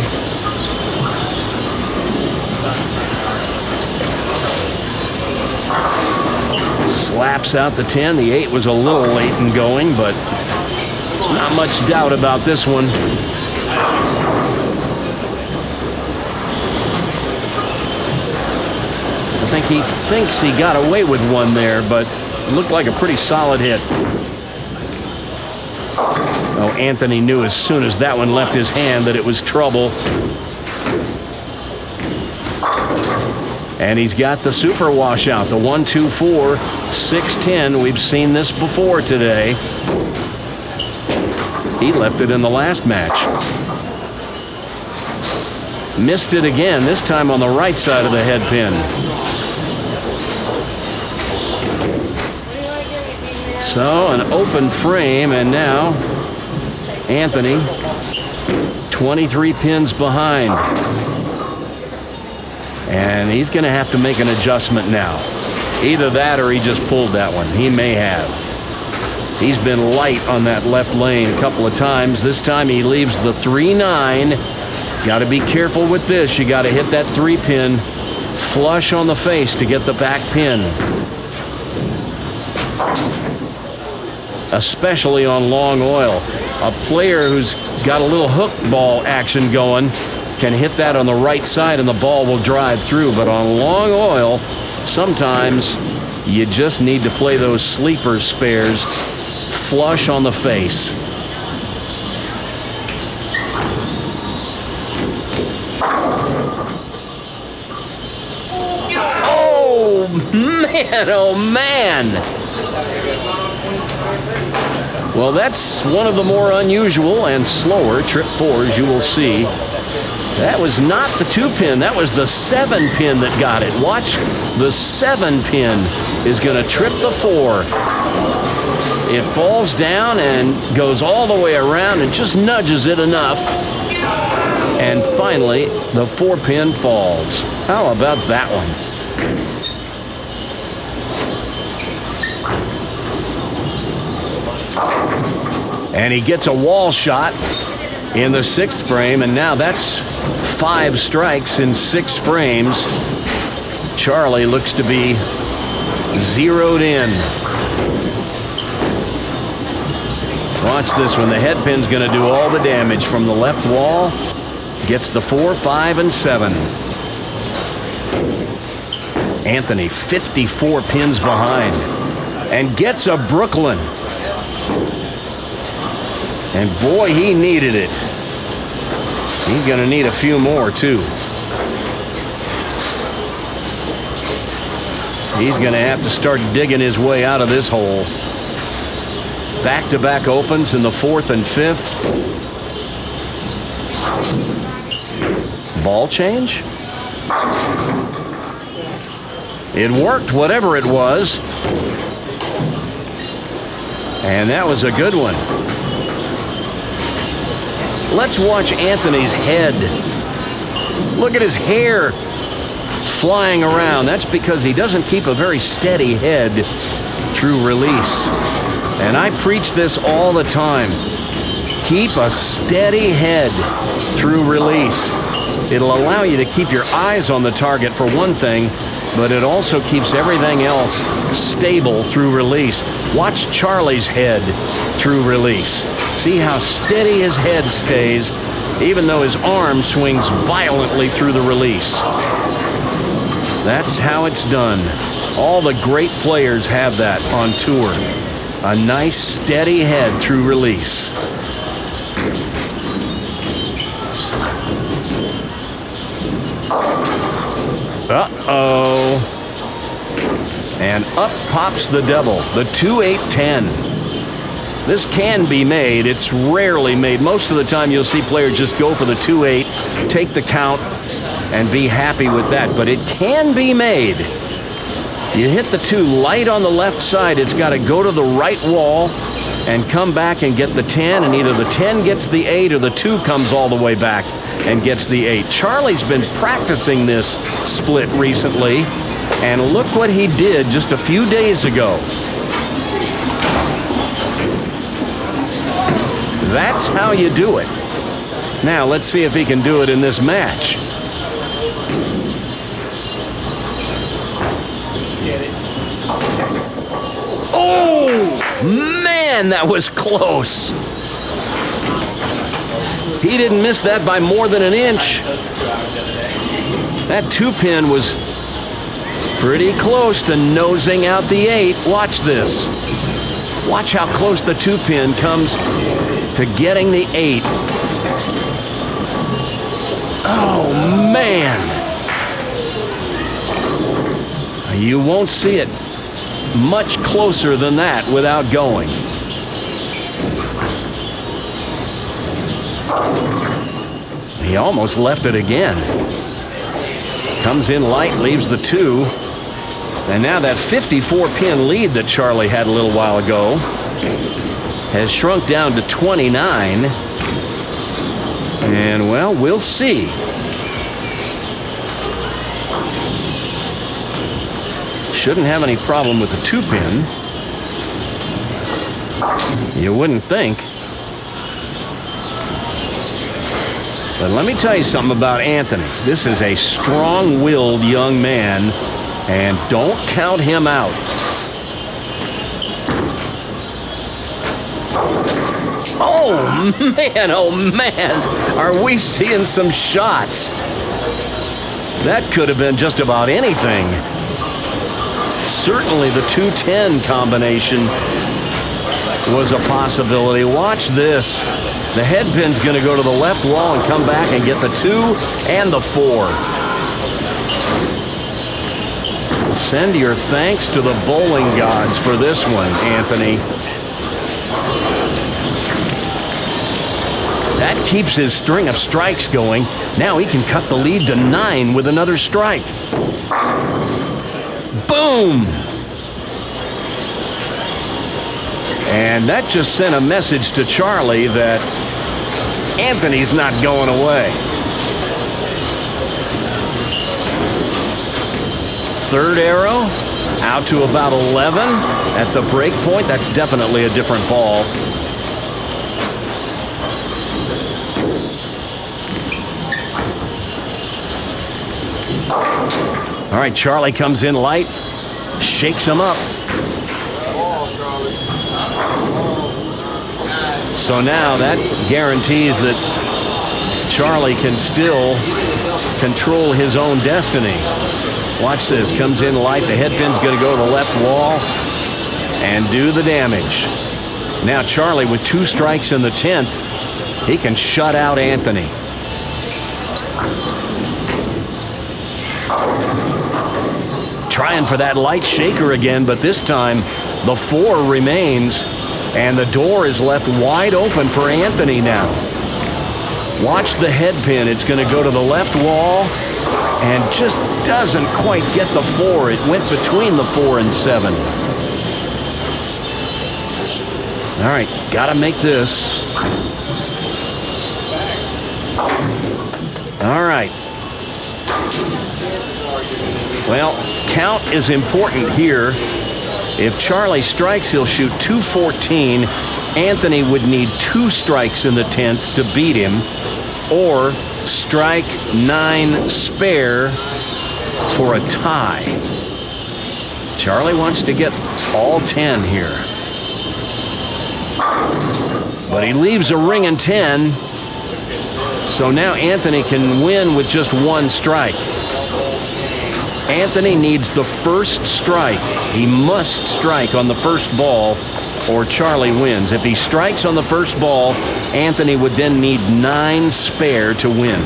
Slaps out the 10. The 8 was a little late in going, but not much doubt about this one. I think he thinks he got away with one there, but it looked like a pretty solid hit. Oh, Anthony knew as soon as that one left his hand that it was trouble. And he's got the super washout, the 1-2-4, 6-10. We've seen this before today. He left it in the last match. Missed it again, this time on the right side of the head pin. So an open frame, and now Anthony 23 pins behind. And he's going to have to make an adjustment now. Either that or he just pulled that one. He may have. He's been light on that left lane a couple of times. This time he leaves the 3-9. Got to be careful with this. You got to hit that 3-pin flush on the face to get the back pin. Especially on long oil. A player who's got a little hook ball action going can hit that on the right side and the ball will drive through. But on long oil, sometimes you just need to play those sleeper spares flush on the face. Oh man, oh man. Well, that's one of the more unusual and slower trip 4s you will see. That was not the 2-pin, that was the 7-pin that got it. Watch, the 7-pin is going to trip the 4. It falls down and goes all the way around and just nudges it enough. And finally, the 4-pin falls. How about that one? And he gets a wall shot in the 6th frame, and now that's 5 strikes in 6 frames. Charlie looks to be zeroed in. Watch this one. The head pin's going to do all the damage from the left wall. Gets the 4, 5, and 7. Anthony 54 pins behind and gets a Brooklyn. And boy, he needed it. He's going to need a few more, too. He's going to have to start digging his way out of this hole. Back-to-back opens in the 4th and 5th. Ball change? It worked, whatever it was. And that was a good one. Let's watch Anthony's head. Look at his hair flying around. That's because he doesn't keep a very steady head through release. And I preach this all the time. Keep a steady head through release. It'll allow you to keep your eyes on the target for one thing, but it also keeps everything else stable through release. Watch Charlie's head through release. See how steady his head stays, even though his arm swings violently through the release. That's how it's done. All the great players have that on tour. A nice, steady head through release. Uh-oh. And up pops the devil, the 2-8-10. This can be made. It's rarely made. Most of the time you'll see players just go for the 2-8, take the count, and be happy with that. But it can be made. You hit the 2 light on the left side. It's got to go to the right wall and come back and get the 10, and either the 10 gets the 8 or the 2 comes all the way back and gets the 8. Charlie's been practicing this split recently, and look what he did just a few days ago. That's how you do it. Now, let's see if he can do it in this match. Oh, man, that was close. He didn't miss that by more than an inch. That 2-pin was pretty close to nosing out the 8. Watch this. Watch how close the 2-pin comes to getting the 8. Oh, man. You won't see it much closer than that without going. He almost left it again. Comes in light, leaves the 2. And now that 54-pin lead that Charlie had a little while ago has shrunk down to 29. And, well, we'll see. Shouldn't have any problem with the 2-pin. You wouldn't think. But let me tell you something about Anthony. This is a strong-willed young man, and don't count him out. Oh man, are we seeing some shots? That could have been just about anything. Certainly the 2-10 combination was a possibility. Watch this. The head pin's going to go to the left wall and come back and get the 2 and the 4. Send your thanks to the bowling gods for this one, Anthony. That keeps his string of strikes going. Now he can cut the lead to 9 with another strike. Boom! And that just sent a message to Charlie that Anthony's not going away. Third arrow, out to about 11 at the break point. That's definitely a different ball. All right, Charlie comes in light, shakes him up. So now that guarantees that Charlie can still control his own destiny. Watch this, comes in light, the headpin's gonna go to the left wall and do the damage. Now Charlie with 2 strikes in the 10th, he can shut out Anthony. Trying for that light shaker again, but this time the 4 remains and the door is left wide open for Anthony now. Watch the headpin, it's gonna go to the left wall and just doesn't quite get the 4. It went between the 4 and 7. All right, gotta make this. All right. Well, count is important here. If Charlie strikes, he'll shoot .214. Anthony would need 2 strikes in the 10th to beat him, or strike 9 spare for a tie. Charlie wants to get all 10 here. But he leaves a ring in 10. So now Anthony can win with just 1 strike. Anthony needs the first strike. He must strike on the first ball or Charlie wins. If he strikes on the first ball, Anthony would then need 9 spare to win.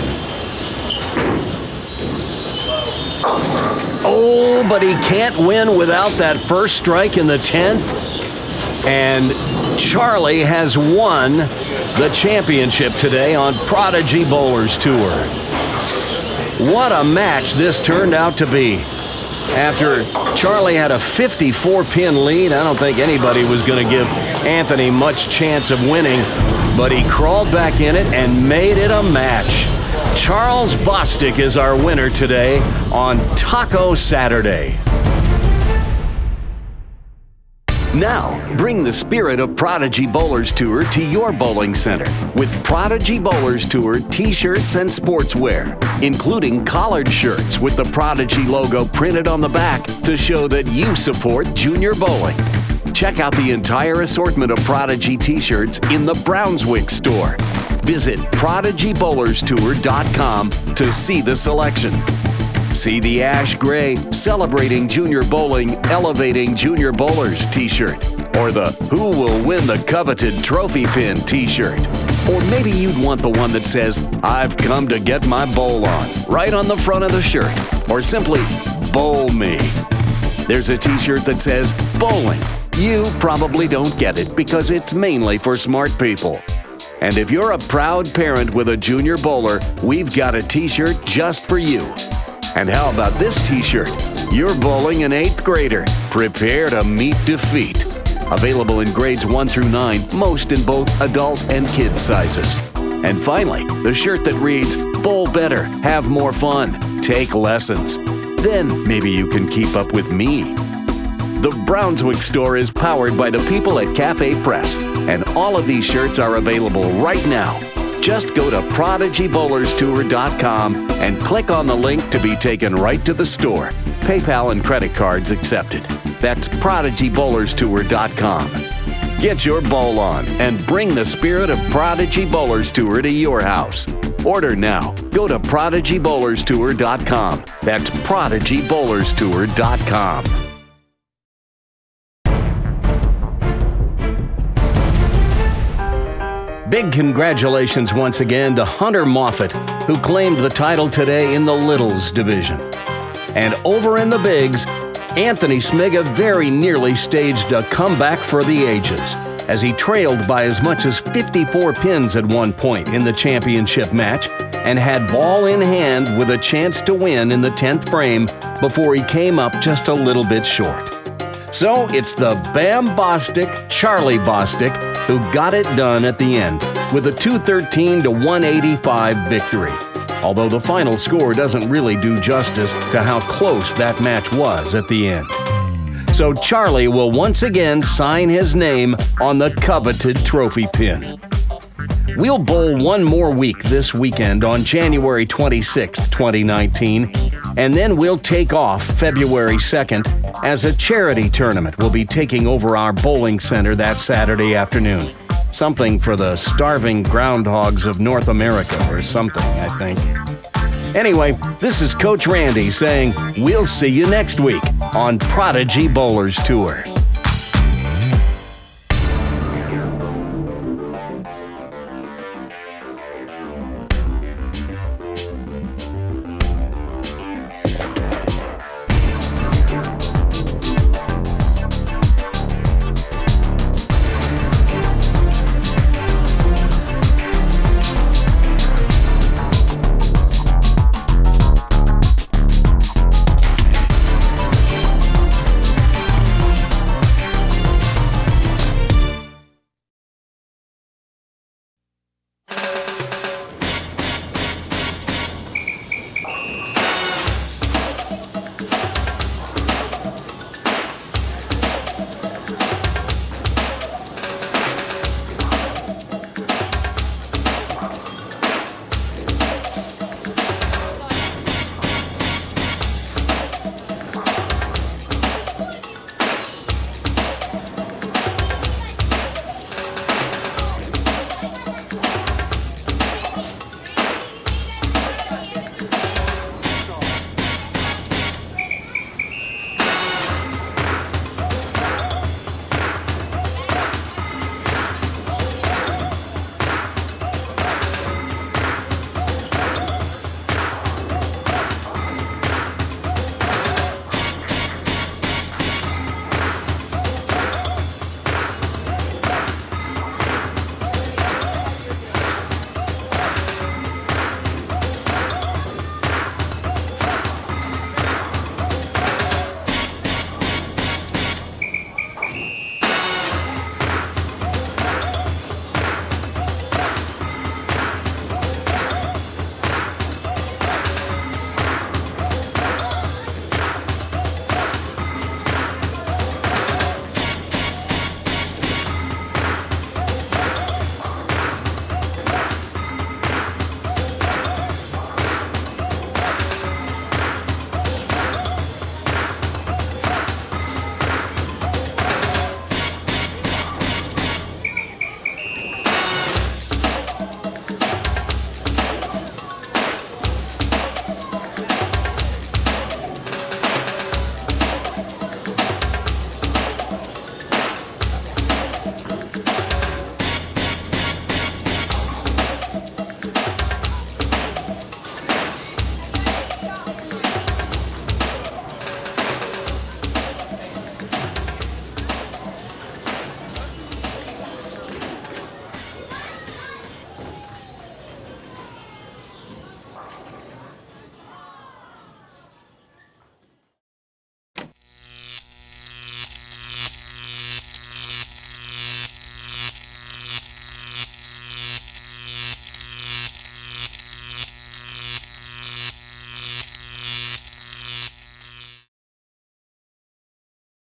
Oh, but he can't win without that first strike in the 10th. And Charlie has won the championship today on Prodigy Bowlers Tour. What a match this turned out to be. After Charlie had a 54-pin lead, I don't think anybody was going to give Anthony much chance of winning, but he crawled back in it and made it a match. Charles Bostic is our winner today on Taco Saturday. Now, bring the spirit of Prodigy Bowlers Tour to your bowling center with Prodigy Bowlers Tour t-shirts and sportswear, including collared shirts with the Prodigy logo printed on the back to show that you support junior bowling. Check out the entire assortment of Prodigy t-shirts in the Brownswick store. Visit PRODIGYBowlersTour.com to see the selection. See the ash gray Celebrating Junior Bowling, Elevating Junior Bowlers t-shirt, or the Who Will Win the Coveted Trophy Pin t-shirt. Or maybe you'd want the one that says, I've come to get my bowl on, right on the front of the shirt, or simply, Bowl Me. There's a t-shirt that says, Bowling. You probably don't get it because it's mainly for smart people. And if you're a proud parent with a junior bowler, we've got a t-shirt just for you. And how about this t-shirt? You're bowling an 8th grader. Prepare to meet defeat. Available in grades 1 through 9, most in both adult and kid sizes. And finally, the shirt that reads, Bowl better, have more fun, take lessons. Then maybe you can keep up with me. The Brownswick store is powered by the people at Cafe Press, and all of these shirts are available right now. Just go to PRODIGYBowlersTour.com and click on the link to be taken right to the store. PayPal and credit cards accepted. That's PRODIGYBowlersTour.com. Get your bowl on and bring the spirit of Prodigy Bowlers Tour to your house. Order now. Go to PRODIGYBowlersTour.com. That's PRODIGYBowlersTour.com. Big congratulations once again to Hunter Moffett, who claimed the title today in the Littles division. And over in the Bigs, Anthony Smiga very nearly staged a comeback for the ages. as he trailed by as much as 54 pins at one point in the championship match and had ball in hand with a chance to win in the 10th frame before he came up just a little bit short. So it's the Bam-Bostic Charlie Bostic who got it done at the end with a 213-185 victory. Although the final score doesn't really do justice to how close that match was at the end. So Charlie will once again sign his name on the coveted trophy pin. We'll bowl one more week this weekend on January 26, 2019, and then we'll take off February 2nd as a charity tournament will be taking over our bowling center that Saturday afternoon. Something for the starving groundhogs of North America or something, I think. Anyway, this is Coach Randy saying we'll see you next week on Prodigy Bowlers Tour.